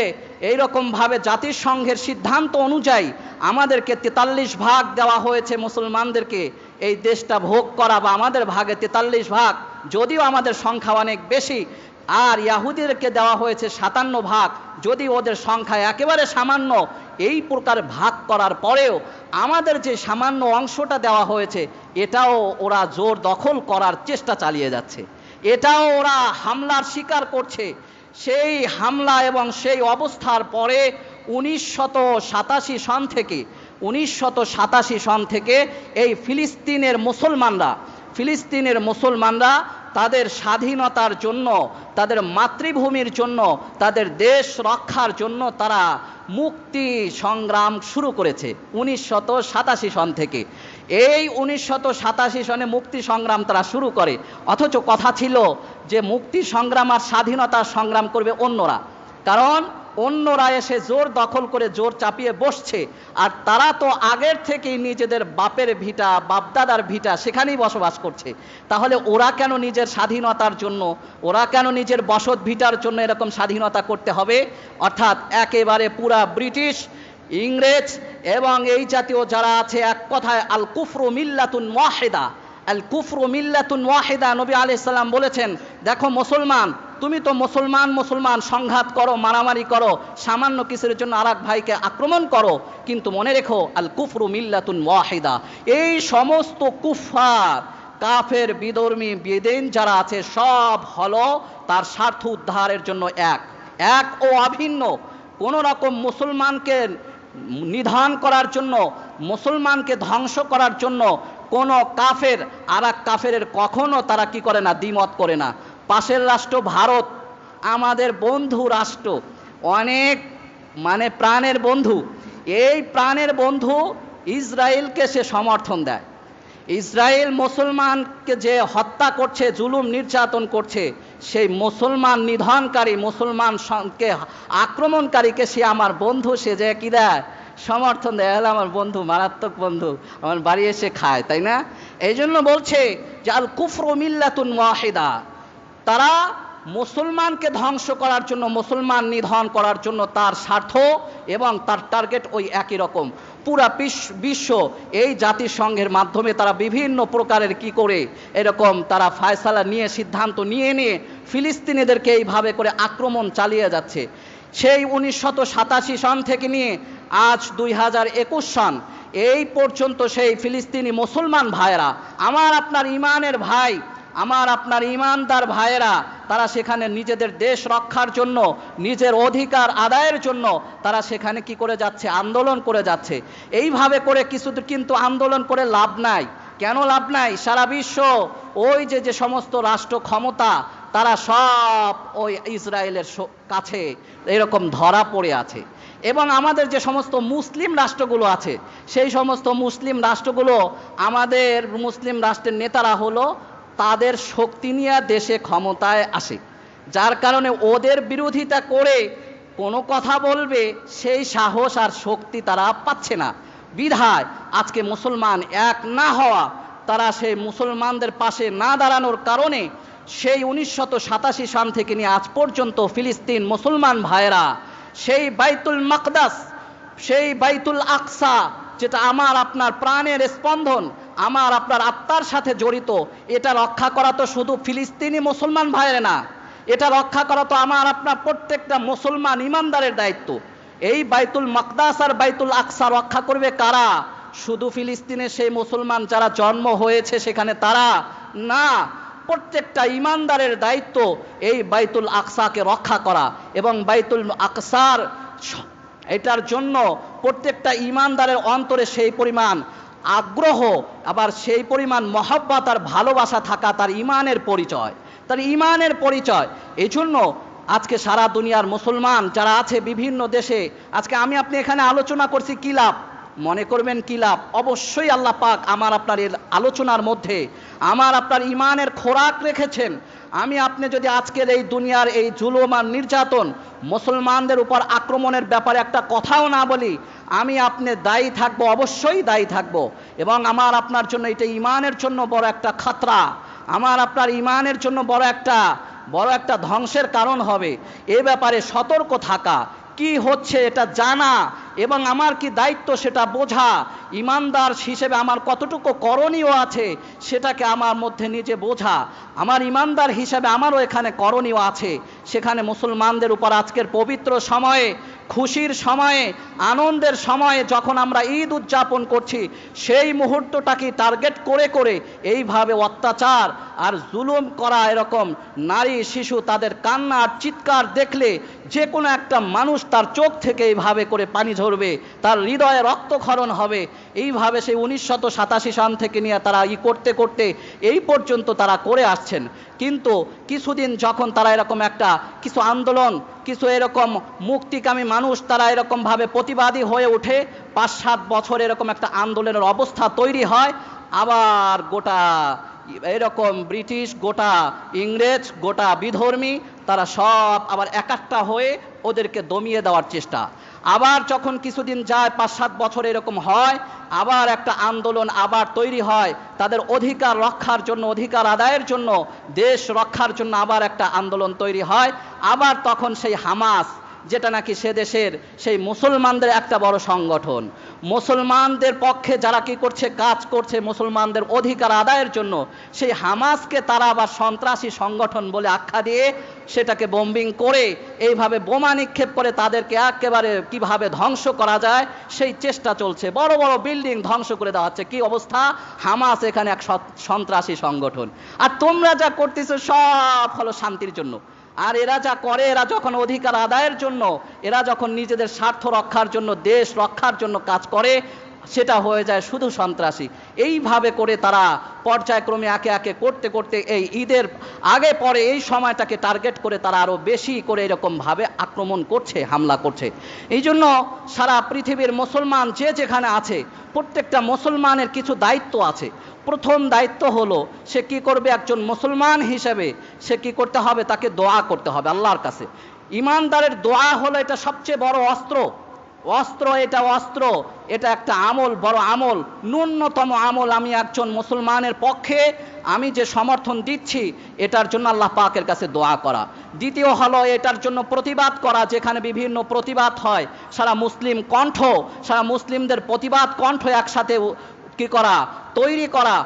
এইরকমভাবে জাতিসংঘের সিদ্ধান্ত অনুযায়ী আমাদেরকে 43 ভাগ দেওয়া হয়েছে মুসলমানদেরকে এই দেশটা ভোগ করা, বা আমাদের ভাগে 43 ভাগ, যদিও আমাদের সংখ্যা অনেক বেশি, আর ইহুদিদেরকে দেওয়া হয়েছে 57 ভাগ, যদি ওদের সংখ্যা একেবারে সামান্য। এই প্রকার ভাগ করার পরেও আমাদের যে সামান্য অংশটা দেওয়া হয়েছে এটাও ওরা জোর দখল করার চেষ্টা চালিয়ে যাচ্ছে, এটাও ওরা হামলার শিকার করছে। সেই হামলা এবং সেই অবস্থার পরে 1987 সন থেকে এই ফিলিস্তিনের মুসলমানরা তাদের স্বাধীনতার জন্য, তাদের মাতৃভূমির জন্য, তাদের দেশ রক্ষার জন্য তারা মুক্তি সংগ্রাম শুরু করেছে 1987 সন থেকে। এই 1987 সনে মুক্তি সংগ্রাম তারা শুরু করে, অথচ কথা ছিল যে মুক্তি সংগ্রাম আর স্বাধীনতার সংগ্রাম করবে অন্যরা, কারণ অন্যরা এসে জোর দখল করে জোর চাপিয়ে বসছে, আর তারা তো আগের থেকেই নিজেদের বাপের ভিটা বাপদাদার ভিটা সেখানেই বসবাস করছে। তাহলে ওরা কেন নিজের স্বাধীনতার জন্য, ওরা কেন নিজের বসত ভিটার জন্য এরকম স্বাধীনতা করতে হবে? অর্থাৎ একেবারে পুরা ব্রিটিশ, ইংরেজ এবং এই জাতীয় যারা আছে, এক কথায় আল কুফরু মিল্লাতুন ওয়াহিদা, আল কুফরু মিল্লাতুন ওয়াহিদা। নবী আলাইহিস সালাম বলেছেন, দেখো মুসলমান, তুমি তো মুসলমান সংঘাত করো, মারামারি করো, সামান্য কিছুর জন্য আরেক ভাইকে আক্রমণ করো, কিন্তু মনে রেখো আল কুফরু মিল্লাতুন ওয়াহিদা, এই সমস্ত কুফার কাফের বিধর্মী বেদিন যারা আছে সব হলো তার স্বার্থ উদ্ধারের জন্য এক ও অভিন্ন। কোনো রকম মুসলমানকে নিধন করার জন্য, মুসলমানকে ধ্বংস করার জন্য কোনো কাফের আরেক কাফের কখনো তারা কি করে না, দ্বিমত করে না। পাশের রাষ্ট্র ভারত আমাদের বন্ধু রাষ্ট্র, অনেক মানে প্রাণের বন্ধু, এই প্রাণের বন্ধু ইসরায়েলকে সে সমর্থন দেয়। ইসরায়েল মুসলমানকে যে হত্যা করছে, জুলুম নির্যাতন করছে, সেই মুসলমান নিধনকারী, মুসলমানকে আক্রমণকারীকে সে আমার বন্ধু, সে যে কি দেয়, সমর্থন দেয়। হলে আমার বন্ধু, মারাত্মক বন্ধু, আমার বাড়ি এসে খায়, তাই না? এই জন্য বলছে যে আল কুফরু মিল্লাতুন ওয়াহিদা, তারা মুসলমানকে ধ্বংস করার জন্য, মুসলমান নিধন করার জন্য তার স্বার্থ এবং তার টার্গেট ওই একই রকম। পুরা বিশ্ব এই জাতিসংঘের মাধ্যমে তারা বিভিন্ন প্রকারের কি করে এরকম তারা ফায়সালা নিয়ে, সিদ্ধান্ত নিয়ে ফিলিস্তিনিদেরকে এইভাবে করে আক্রমণ চালিয়ে যাচ্ছে। সেই 1987 সন থেকে নিয়ে আজ 2021 সন এই পর্যন্ত সেই ফিলিস্তিনি মুসলমান ভাইয়েরা, আমার আপনার ইমানের ভাই, আমার আপনার ইমানদার ভাইয়েরা, তারা সেখানে নিজেদের দেশ রক্ষার জন্য, নিজের অধিকার আদায়ের জন্য তারা সেখানে কি করে যাচ্ছে, আন্দোলন করে যাচ্ছে। এইভাবে করে কিছু কিন্তু আন্দোলন করে লাভ নাই। কেন লাভ নাই? সারা বিশ্ব ওই যে সমস্ত রাষ্ট্র ক্ষমতা তারা সব ওই ইসরায়েলের কাছে এরকম ধরা পড়ে আছে। এবং আমাদের যে সমস্ত মুসলিম রাষ্ট্রগুলো আছে, সেই সমস্ত মুসলিম রাষ্ট্রগুলো, আমাদের মুসলিম রাষ্ট্রের নেতারা হলো তাদের শক্তি নিয়ে দেশে ক্ষমতায় আসে, যার কারণে ওদের বিরোধিতা করে কোনো কথা বলবে সেই সাহস আর শক্তি তারা পাচ্ছে না। বিধায় আজকে মুসলমান এক না হওয়া, তারা সেই মুসলমানদের পাশে না দাঁড়ানোর কারণে সেই 1987 সন থেকে নিয়ে আজ পর্যন্ত ফিলিস্তিন মুসলমান ভাইয়েরা সেই বাইতুল মাকদাস, সেই বাইতুল আকসা, যেটা আমার আপনার প্রাণের স্পন্দন, আমার আপনার আত্মার সাথে জড়িত, এটা রক্ষা করা তো শুধু ফিলিস্তিনি মুসলমান ভাইয়ের না, এটা রক্ষা করা তো আমার আপনার প্রত্যেকটা মুসলমান ইমানদারের দায়িত্ব। এই বাইতুল মাকদাস আর বাইতুল আকসা রক্ষা করবে কারা? শুধু ফিলিস্তিনের সেই মুসলমান যারা জন্ম হয়েছে সেখানে তারা না, প্রত্যেকটা ইমানদারের দায়িত্ব এই বাইতুল আকসাকে রক্ষা করা। এবং বাইতুল আকসার এটার জন্য প্রত্যেকটা ইমানদারের অন্তরে সেই পরিমাণ আগ্রহ, আবার সেই পরিমাণ মহব্বত আর ভালোবাসা থাকা তার ইমানের পরিচয়, তার ইমানের পরিচয়। এই জন্য আজকে সারা দুনিয়ার মুসলমান যারা আছে বিভিন্ন দেশে, আজকে আমি আপনি এখানে আলোচনা করছি, কি লাভ? মনে করবেন কি লাভ? অবশ্যই আল্লাহ পাক আমার আপনার এর আলোচনার মধ্যে আমার আপনার ইমানের খোরাক রেখেছেন। আমি আপনি যদি আজকের এই দুনিয়ার এই জুলুম আর নির্যাতন, মুসলমানদের উপর আক্রমণের ব্যাপারে একটা কথাও না বলি, আমি আপনি দায়ী থাকবো, অবশ্যই দায়ী থাকবো। এবং আমার আপনার জন্য এটা ইমানের জন্য বড় একটা খাতরা, আমার আপনার ইমানের জন্য বড় একটা ধ্বংসের কারণ হবে। এ ব্যাপারে সতর্ক থাকা, কি হচ্ছে এটা জানা, এবং আমার কি দায়িত্ব সেটা বোঝা, ইমানদার হিসেবে আমার কতটুকু করণীয় আছে সেটাকে আমার মধ্যে নিজে বোঝা। আমার ইমানদার হিসেবে আমারও এখানে করণীয় আছে। সেখানে মুসলমানদের উপর আজকের পবিত্র সময়ে, খুশির সময়ে, আনন্দের সময়ে যখন আমরা ঈদ উদযাপন করছি, সেই মুহূর্তটাকে টার্গেট করে করে এইভাবে অত্যাচার আর জুলুম করা, এরকম নারী শিশু তাদের কান্না আর চিৎকার দেখলে যে কোনো একটা মানুষ তার চোখ থেকে এইভাবে করে পানি ঝরে ঝরবে, তার হৃদয়ে রক্তক্ষরণ হবে। এইভাবে সেই 1987 সাল থেকে নিয়ে তারা করতে করতে এই পর্যন্ত তারা করে আসছেন। কিন্তু কিছুদিন যখন তারা এরকম একটা কিছু আন্দোলন, কিছু এরকম মুক্তিকামী মানুষ তারা এরকমভাবে প্রতিবাদী হয়ে ওঠে, 5-7 বছর এরকম একটা আন্দোলনের অবস্থা তৈরি হয়, আবার গোটা এরকম ব্রিটিশ, গোটা ইংরেজ, গোটা বিধর্মী তারা সব আবার একাট্টা হয়ে ওদেরকে দমিয়ে দেওয়ার চেষ্টা। আবার যখন কিছুদিন যায়, 5-7 বছর এরকম হয়, আবার একটা আন্দোলন আবার তৈরি হয় তাদের অধিকার রক্ষার জন্য, অধিকার আদায়ের জন্য, দেশ রক্ষার জন্য আবার একটা আন্দোলন তৈরি হয়। আবার তখন সেই হামাস, যেটা নাকি সে দেশের সেই মুসলমানদের একটা বড় সংগঠন, মুসলমানদের পক্ষে যারা কি করছে, কাজ করছে মুসলমানদের অধিকার আদায়ের জন্য, সেই হামাসকে তারা আবার সন্ত্রাসী সংগঠন বলে আখ্যা দিয়ে সেটাকে বোম্বিং করে এইভাবে বোমা নিক্ষেপ করে তাদেরকে একেবারে কিভাবে ধ্বংস করা যায় সেই চেষ্টা চলছে। বড় বড় বিল্ডিং ধ্বংস করে দেওয়া হচ্ছে। কি অবস্থা! হামাস এখানে এক সন্ত্রাসী সংগঠন, আর তোমরা যা করতেছো সব হলো শান্তির জন্য। আর এরা যা করে, এরা যখন অধিকার আদায়ের জন্য, এরা যখন নিজেদের স্বার্থ রক্ষার জন্য, দেশ রক্ষার জন্য কাজ করে, সেটা হয়ে যায় শুধু সন্ত্রাসী। এইভাবে করে তারা পর্যায়ক্রমে একে একে করতে করতে এই ঈদের আগে পরে এই সময়টাকে টার্গেট করে তারা আরও বেশি করে এরকমভাবে আক্রমণ করছে, হামলা করছে। এই জন্য সারা পৃথিবীর মুসলমান যে যেখানে আছে, প্রত্যেকটা মুসলমানের কিছু দায়িত্ব আছে। প্রথম দায়িত্ব হলো সে কি করবে, একজন মুসলমান হিসেবে সে কি করতে হবে, তাকে দোয়া করতে হবে আল্লাহর কাছে। ইমানদারের দোয়া হলো এটা সবচেয়ে বড় অস্ত্র। এটা অস্ত্র, এটা একটা আমল, বড় আমল, ন্যূনতম আমল। আমি একজন মুসলমানের পক্ষে আমি যে সমর্থন দিচ্ছি, এটার জন্য আল্লাহ পাকের কাছে দোয়া করা। দ্বিতীয় হলো এটার জন্য প্রতিবাদ করা, যেখানে বিভিন্ন প্রতিবাদ হয়, সারা মুসলিম কণ্ঠ, সারা মুসলিমদের প্রতিবাদ কণ্ঠ একসাথে কি করা, তৈরি করা।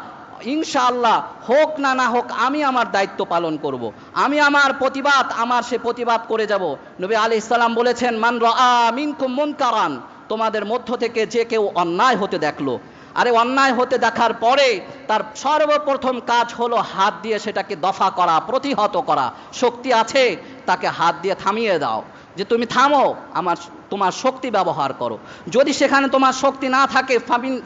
ইনশাআল্লাহ হোক না না হোক, আমি আমার দায়িত্ব পালন করব, আমি আমার প্রতিবাদ, সে প্রতিবাদ করে যাব। নবী আলাইহিস সালাম বলেছেন, মান রাআ মিনকুম মুনকারান, তোমাদের মধ্য থেকে যে কেউ অন্যায় হতে দেখলো, আরে অন্যায় হতে দেখার পরে তার সর্বপ্রথম কাজ হলো হাত দিয়ে সেটাকে দফা করা, প্রতিহত করা। শক্তি আছে, তাকে হাত দিয়ে থামিয়ে দাও, যে তুমি থামো, তোমার শক্তি ব্যবহার করো। যদি সেখানে তোমার শক্তি না থাকে,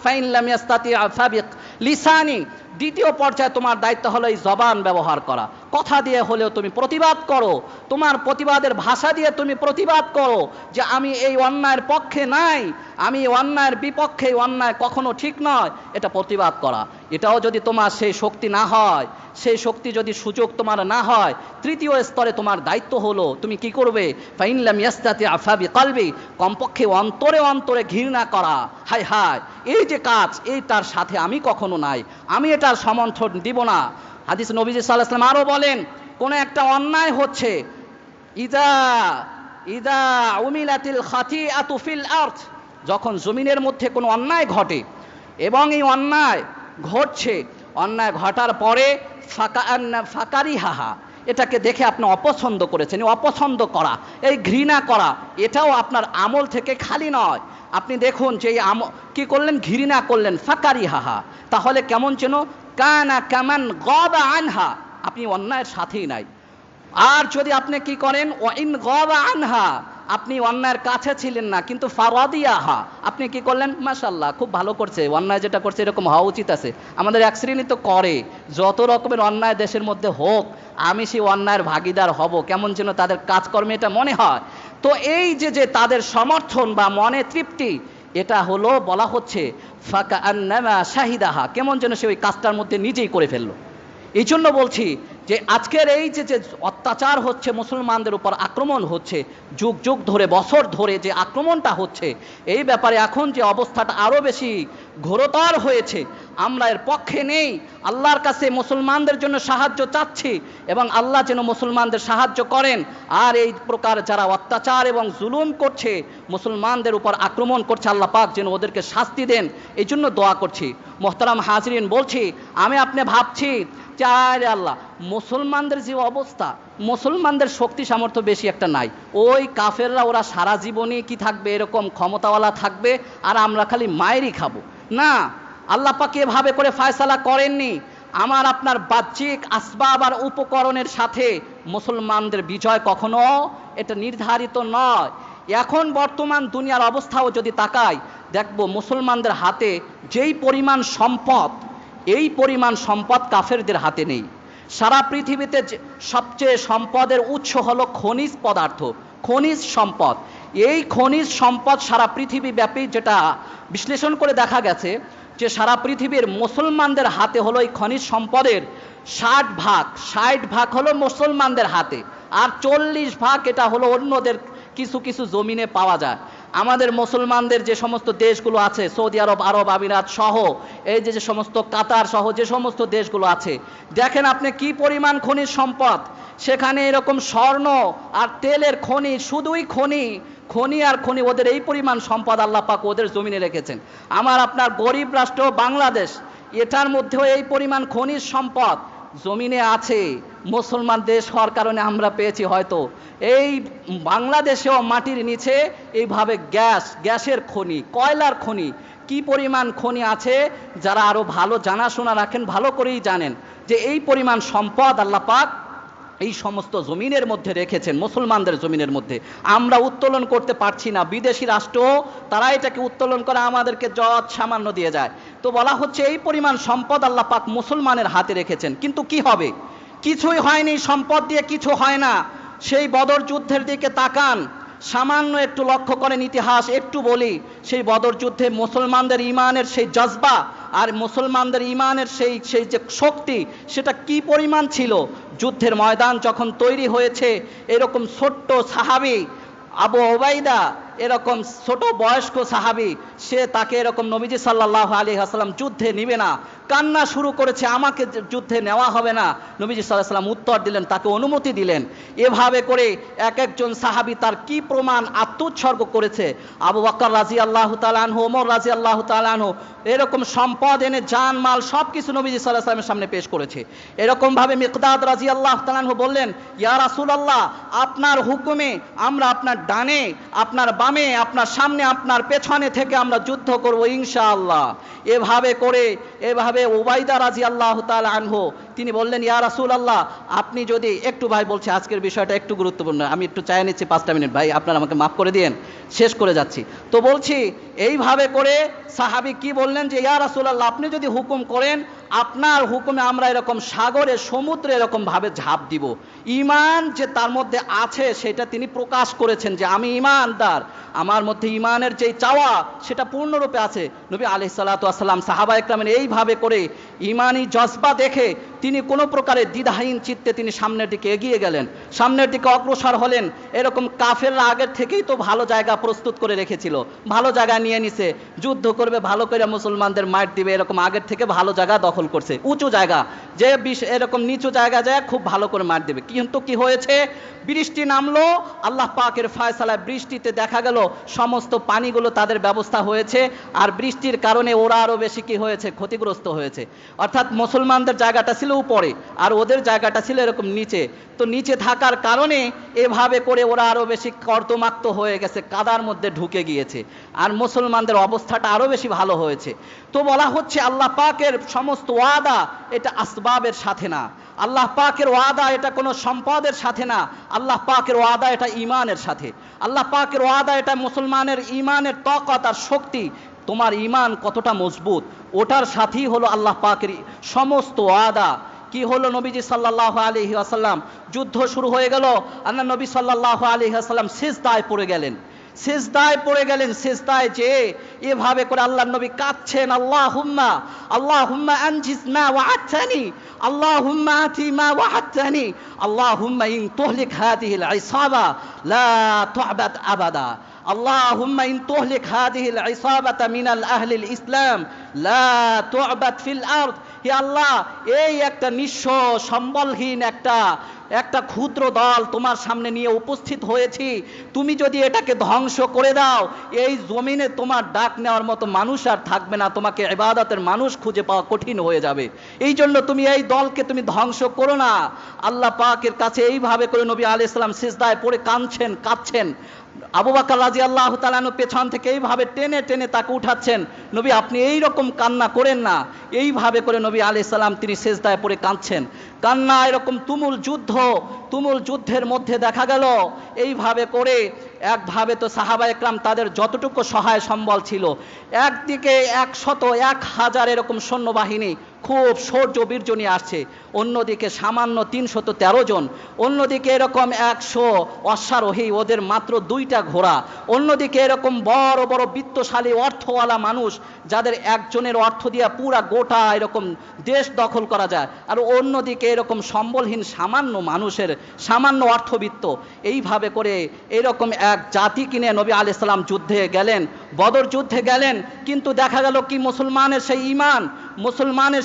ফাইন লাম ইয়াস্তাতি ফাবিক লিসানি, দ্বিতীয় পর্যায়ে তোমার দায়িত্ব হলো এই জবান ব্যবহার করা। কথা দিয়ে হলেও তুমি প্রতিবাদ করো, তোমার প্রতিবাদের ভাষা দিয়ে তুমি প্রতিবাদ করো যে আমি এই অন্যায়ের পক্ষে নাই, আমি অন্যায়ের বিপক্ষে, অন্যায় কখনো ঠিক নয়, এটা প্রতিবাদ করা। এটাও যদি তোমার সেই শক্তি না হয়, সেই শক্তি যদি সুযোগ তোমার না হয়, তৃতীয় স্তরে তোমার দায়িত্ব হলো তুমি কি করবে, ফাইন লাম ইয়াস্তাতি ফাবি কলবি, কমপক্ষে অন্তরে অন্তরে ঘৃণা করা, হায় হায় এই যে কাজ, এই তার সাথে আমি কখনো নাই, আমি এটার সমর্থন দিব না। হাদিস নবীজি সাল্লাল্লাহু আলাইহি ওয়াসাল্লাম আরো বলেন, কোন একটা অন্যায় হচ্ছে, ইদা উমিলাতিল খাতিআতু ফিল আরদ, যখন জমিনের মধ্যে কোনো অন্যায় ঘটে এবং এই অন্যায় ঘটছে, অন্যায় ঘটার পরে ফাকারিহাহা, এটাকে দেখে আপনি অপছন্দ করেছেন, অপছন্দ করা, এই ঘৃণা করা, এটাও আপনার আমল থেকে খালি নয়। আপনি দেখুন যে কি করলেন, ঘৃণা করলেন, ফাকারিহাহা, তাহলে কেমন যেন কানা কামান গাবা আনহা, আপনি অন্যায়ের সাথেই নাই। আর যদি আপনি কি করেন, ওয়াইন গাবা আনহা, আপনি অন্যায়ের কাছে ছিলেন না কিন্তু ফারাদিয়াহা, আপনি কি করলেন, মাশাআল্লাহ খুব ভালো করছে, অন্যায় যেটা করছে এরকম হওয়া উচিত আছে। আমাদের এক শ্রেণী তো করে, যত রকমের অন্যায় দেশের মধ্যে হোক আমি সেই অন্যায়ের ভাগিদার হব, কেমন যেন তাদের কাজকর্মে এটা মনে হয়। তো এই যে তাদের সমর্থন বা মনে তৃপ্তি, এটা হলো বলা হচ্ছে ফাকাআন্নামা শাহিদাহা, কেমন যেন সে ওই কাজটার মধ্যে নিজেই করে ফেললো। এই জন্য বলছি যে আজকের এই যে অত্যাচার হচ্ছে, মুসলমানদের উপর আক্রমণ হচ্ছে, যুগ যুগ ধরে, বছর ধরে যে আক্রমণটা হচ্ছে, এই ব্যাপারে এখন যে অবস্থাটা আরও বেশি ঘোরতর হয়েছে, আমরা এর পক্ষে নেই। আল্লাহর কাছে মুসলমানদের জন্য সাহায্য চাচ্ছি এবং আল্লাহ যেন মুসলমানদের সাহায্য করেন। আর এই প্রকার যারা অত্যাচার এবং জুলুম করছে, মুসলমানদের উপর আক্রমণ করছে, আল্লাহ পাক যেন ওদেরকে শাস্তি দেন, এই জন্য দোয়া করছি। মোহতারাম হাজরিন, বলছি আমি আপনি ভাবছি যে আরে আল্লাহ, মুসলমানদের যে অবস্থা, মুসলমানদের শক্তি সামর্থ্য বেশি একটা নাই, ওই কাফেররা ওরা সারা জীবনই কি থাকবে, এরকম ক্ষমতাওয়ালা থাকবে আর আমরা খালি মায়েরই খাবো। না, আল্লাহ পাক এভাবে করে ফয়সালা করেননি। আমার আপনার বাহ্যিক আসবাব আর উপকরণের সাথে মুসলমানদের বিজয় কখনো এটা নির্ধারিত নয়। এখন বর্তমান দুনিয়ার অবস্থাও যদি তাকাই, দেখব মুসলমানদের হাতে যেই পরিমাণ সম্পদ, এই পরিমাণ সম্পদ কাফেরদের হাতে নেই। সারা পৃথিবীতে সবচেয়ে সম্পদের উৎস হলো খনিজ পদার্থ, খনিজ সম্পদ। এই খনিজ সম্পদ সারা পৃথিবীব্যাপী যেটা বিশ্লেষণ করে দেখা গেছে যে সারা পৃথিবীর মুসলমানদের হাতে হলো এই খনিজ সম্পদের 60 ভাগ হলো মুসলমানদের হাতে, আর 40 ভাগ এটা হলো অন্যদের কিছু কিছু জমিনে পাওয়া যায়। আমাদের মুসলমানদের যে সমস্ত দেশগুলো আছে, সৌদি আরব, আরব আমিরাত সহ এই যে সমস্ত কাতার সহ যে সমস্ত দেশগুলো আছে, দেখেন আপনি কি পরিমাণ খনিজ সম্পদ সেখানে। এরকম স্বর্ণ আর তেলের খনি, শুধুই খনি, খনি আর খনি, ওদের এই পরিমাণ সম্পদ আল্লাহ পাক ওদের জমিনে রেখেছেন। আমার আপনার গরিব রাষ্ট্র বাংলাদেশ, এটার মধ্যেও এই পরিমাণ খনিজ সম্পদ জমিনে আছে। মুসলমান দেশ হওয়ার কারণে আমরা পেয়েছি হয়তো। এই বাংলাদেশেও মাটির নিচে এইভাবে গ্যাসের খনি, কয়লার খনি, কি পরিমাণ খনি আছে, যারা আরো ভালো জানাশোনা রাখেন ভালো করেই জানেন যে এই পরিমাণ সম্পদ আল্লাহ পাক এই সমস্ত জমিনের মধ্যে রেখেছেন, মুসলমানদের জমিনের মধ্যে। আমরা উত্তোলন করতে পারছি না, বিদেশি রাষ্ট্র তারা এটাকে উত্তোলন করে আমাদেরকে যত সামান্য দিয়ে যায়। তো বলা হচ্ছে এই পরিমাণ সম্পদ আল্লাহ পাক মুসলমানের হাতে রেখেছেন, কিন্তু কি হবে? কিছুই হয়নি, সম্পদ দিয়ে কিছু হয় না। সেই বদর যুদ্ধের দিকে তাকান, সামান্য একটু লক্ষ্য করেন ইতিহাস, একটু বলি। সেই বদর যুদ্ধে মুসলমানদের ইমানের সেই জজবা আর মুসলমানদের ইমানের সেই যে শক্তি, সেটা কি পরিমাণ ছিল। যুদ্ধের ময়দান যখন তৈরি হয়েছে, এরকম ছোট্ট সাহাবী আবু ওবাইদা, এরকম ছোট বয়স্ক সাহাবী, সে তাকে এরকম নবীজি সাল্লাল্লাহু আলাইহি ওয়াসাল্লাম যুদ্ধে নিবে না, কান্না শুরু করেছে, আমাকে যুদ্ধে নেওয়া হবে না। নবীজি সাল্লাল্লাহু আলাইহি ওয়াসাল্লাম উত্তর দিলেন, তাকে অনুমতি দিলেন। এভাবে করে এক একজন সাহাবী তার কি প্রমাণ আত্মোৎসর্গ করেছে। আবু বকর রাদিয়াল্লাহু তাআলা আনহু, ওমর রাদিয়াল্লাহু তাআলা আনহু এরকম সম্পদ এনে জান মাল সব কিছু নবীজি সাল্লাল্লাহু আলাইহি ওয়াসাল্লামের সামনে পেশ করেছে। এরকম ভাবে মিকদাদ রাদিয়াল্লাহু তাআলা আনহু বললেন, ইয়া রাসূলুল্লাহ, আপনার হুকুমে আমরা আপনার ডানে, আপনার বামে, আপনার সামনে, আপনার পেছনে থেকে আমরা যুদ্ধ করব ইনশাআল্লাহ। এভাবে উবাইদা রাদিয়াল্লাহু তাআলা আনহু তিনি বললেন, ইয়া রাসূলুল্লাহ, আপনি যদি একটু, ভাই বলছে আজকের বিষয়টা একটু গুরুত্বপূর্ণ, আমি একটু চাই নিচ্ছি 5টা মিনিট, ভাই আপনারা আমাকে মাফ করে দিয়েন, শেষ করে যাচ্ছি। তো বলছি এইভাবে করে সাহাবী কি বললেন যে ইয়া রাসূলুল্লাহ, আপনি যদি হুকুম করেন, আপনার হুকুমে আমরা এরকম সাগরে, সমুদ্রে এরকম ভাবে ঝাঁপ দিব। ঈমান যে তার মধ্যে আছে সেটা তিনি প্রকাশ করেছেন যে আমি ঈমানদার, আমার মধ্যে ঈমানের যে চাওয়া সেটা পূর্ণরূপে আছে। নবী আলাইহিস সালাতু ওয়াস সালাম সাহাবা একরামের এইভাবে করে ঈমানি জজবা দেখে তিনি কোনো প্রকারে দ্বিধাহীন চিত্তে তিনি সামনের দিকে এগিয়ে গেলেন, সামনের দিকে অগ্রসর হলেন। এরকম কাফেররা আগের থেকেই তো ভালো জায়গা প্রস্তুত করে রেখেছিল, ভালো জায়গা নিয়ে নিছে, যুদ্ধ করবে, ভালো করে মুসলমানদের মার দিবে, এরকম আগের থেকে ভালো জায়গা দখল করছে, উঁচু জায়গা, যে এরকম নিচু জায়গা যায় খুব ভালো করে মার দেবে। কিন্তু কি হয়েছে? বৃষ্টি নামলো, আল্লাহ পাকের ফয়সালায় বৃষ্টিতে দেখা গেল সমস্ত পানিগুলো তাদের ব্যবস্থা হয়েছে, আর বৃষ্টির কারণে ওরা আরো বেশি কি হয়েছে, ক্ষতিগ্রস্ত হয়েছে। অর্থাৎ মুসলমানদের জায়গাটা ছিল উপরে আর ওদের জায়গাটা ছিল এরকম নিচে। তো নিচে থাকার কারণে এভাবে করে ওরা আরো বেশি কর্দমাক্ত হয়ে গেছে, কাদার মধ্যে ঢুকে গিয়েছে, আর মুসলমানদের অবস্থাটা আরো বেশি ভালো হয়েছে। তো বলা হচ্ছে আল্লাহ পাকের সমস্ত ওয়াদা এটা আসবাবের সাথে না, আল্লাহ পাকের ওয়াদা এটা কোনো সম্পদের সাথে না, আল্লাহ পাকের ওয়াদা এটা ঈমানের সাথে। আল্লাহ পাকের ওয়াদা এটা মুসলমানের ঈমানের তাকত আর শক্তি, তোমার ঈমান কতটা মজবুত ওটার সাথেই হলো আল্লাহ পাকের সমস্ত ওয়াদা। কি হলো? নবীজি সাল্লাল্লাহু আলাইহি ওয়াসাল্লাম, যুদ্ধ শুরু হয়ে গেল, আল্লাহ নবী সাল্লাল্লাহু আলাইহি ওয়াসাল্লাম সিজদায় পড়ে গেলেন। সিজদায় যে এভাবে করে আল্লাহর নবী কাঁদছেন, আল্লাহুম্মা আনজিজ মা ওয়া'আদতানি, আল্লাহুম্মা আতি মা ওয়া'আদতানি, আল্লাহুম্মা ইন তুহলিক হাদিহিল ইসাবা লা তু'বাদ আবাদা, আল্লাহুম্মা ইন তুহলিক হাদিহিল ইসাবাতা মিনাল আহলিল ইসলাম লা তু'বাদ ফিল আরদ। হে আল্লাহ, এই একটা নিঃস্ব সম্বলহীন একটা ক্ষুদ্র দল তোমার সামনে নিয়ে উপস্থিত হয়েছি, তুমি যদি এটাকে ধ্বংস করে দাও, এই জমিনে তোমার ডাক নেওয়ার মতো মানুষ আর থাকবে না, তোমাকে ইবাদতের মানুষ খুঁজে পাওয়া কঠিন হয়ে যাবে, এই জন্য তুমি এই দলকে তুমি ধ্বংস করো না। আল্লাহ পাকের কাছে এইভাবে করে নবী আলাইহিস সালাম সিজদায় পড়ে কাঁদছেন। আবু বকর রাদিয়াল্লাহু তাআলা আনহু পেছন থেকে এইভাবে টেনে টেনে তাকে উঠাচ্ছেন, নবী আপনি এই রকম কান্না করেন না। এইভাবে করে নবী আলাইহিস সালাম তিনি সিজদায় পড়ে কাঁদছেন, কান্না এরকম তুমুল যুদ্ধ, তুমুল যুদ্ধের মধ্যে দেখা গেল এইভাবে করে একভাবে তো সাহাবা একরাম তাদের যতটুকু সহায় সম্বল ছিল, একদিকে 100-1000 এরকম সৈন্যবাহিনী খুব শৌর্য বীর্য নিয়ে আসছে, অন্যদিকে সামান্য 313 জন, অন্যদিকে এরকম 100 অশ্বারোহী, ওদের মাত্র 2টা ঘোড়া, অন্যদিকে এরকম বড় বড় বিত্তশালী অর্থওয়ালা মানুষ যাদের একজনের অর্থ দিয়ে পুরা গোটা এরকম দেশ দখল করা যায়, আর অন্যদিকে এরকম সম্বলহীন সামান্য মানুষের সামান্য অর্থবিত্ত। এইভাবে করে এরকম এক জাতি কিনে নবী আলাইহিস সালাম যুদ্ধে গেলেন, বদর যুদ্ধে গেলেন। কিন্তু দেখা গেল কি মুসলমানের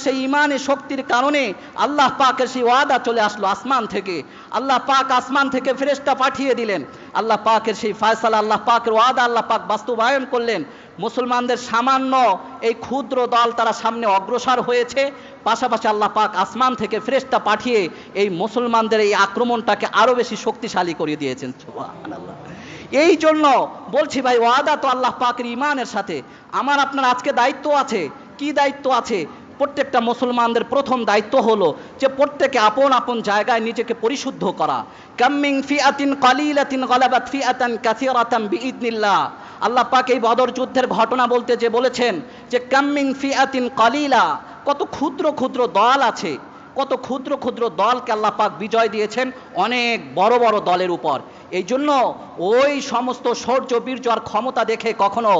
সেই ইমানের শক্তির কারণে আল্লাহ পাকের সেই ওয়াদা চলে আসলো আসমান থেকে। আল্লাহ পাক আসমান থেকে ফেরেশতা পাঠিয়ে দিলেন। আল্লাহ পাকের সেই ফয়সালা, আল্লাহ পাকের ওয়াদা আল্লাহ পাক বাস্তবায়ন করলেন। মুসলমানদের সামান্য এই ক্ষুদ্র দল তারা সামনে অগ্রসর হয়েছে, পাশাপাশি আল্লাহ পাক আসমান থেকে ফেরেশতা পাঠিয়ে এই মুসলমানদের এই আক্রমণটাকে আরো বেশি শক্তিশালী করে দিয়েছেন। সুবহানাল্লাহ। এই জন্য বলছি ভাই, ওয়াদা তো আল্লাহ পাকের ইমানের সাথে। আমার আপনার আজকে দায়িত্ব আছে। কি দায়িত্ব আছে? প্রত্যেকটা মুসলমানদের প্রথম দায়িত্ব হলো যে প্রত্যেকে আপন আপন জায়গায় নিজেকে পরিশুদ্ধ করা। কামিং ফিআতিন কালিলাতিন গালাবাত ফিআতান কাসীরাতান বিইذনিল্লাহ। আল্লাহ পাক এই বদর যুদ্ধের ঘটনা বলতে যে বলেছেন যে কামিং ফিআতিন কালিলা, কত ক্ষুদ্র ক্ষুদ্র দল আছে, কত ক্ষুদ্র ক্ষুদ্র দলকে আল্লাহ পাক বিজয় দিয়েছেন অনেক বড় বড় দলের উপর। এই জন্য ওই সমস্ত শৌর্য বীর্য আর ক্ষমতা দেখে কখনো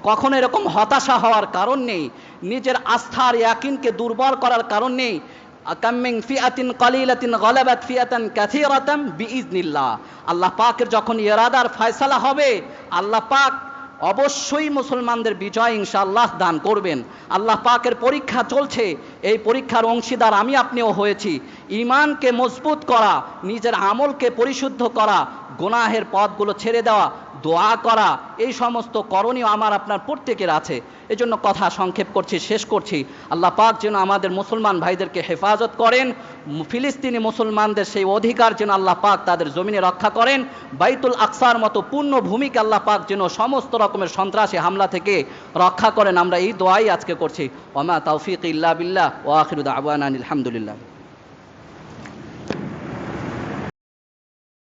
কখনো এরকম হতাশা হওয়ার কারণ নেই, নিজের আস্থার ইয়াকিনকে দুর্বল করার কারণ নেই। কামিং ফিআতিন কালিলাতিন গালাবাত ফিআতান কাসীরাতান বিইذনিল্লাহ। আল্লাহ পাকের যখন ইরাদার ফয়সালা হবে, আল্লাহ পাক অবশ্যই মুসলমানদের বিজয় ইনশাআল্লাহ দান করবেন। আল্লাহ পাকের পরীক্ষা চলছে, এই পরীক্ষার অংশীদার আমি আপনিও হয়েছি। ঈমানকে মজবুত করা, নিজের আমলকে পরিশুদ্ধ করা, গুনাহের পথগুলো ছেড়ে দেওয়া, দোয়া করা, এই সমস্ত করণীয় আমার আপনার প্রত্যেকের আছে। এজন্য কথা সংক্ষেপ করছি, শেষ করছি। আল্লাহ পাক যেন আমাদের মুসলমান ভাইদেরকে হেফাজত করেন, ফিলিস্তিনি মুসলমানদের সেই অধিকার যেন আল্লাহ পাক তাদের জমিনে রক্ষা করেন। বাইতুল আকসার মতো পূর্ণ ভূমিকে আল্লাহ পাক যেন সমস্ত রকমের সন্ত্রাসী হামলা থেকে রক্ষা করেন। আমরা এই দোয়াই আজকে করছি। ওয়া মা তাওফীক ইল্লা বিল্লাহ ওয়া আখিরু দাওয়ানা আলহামদুলিল্লাহ।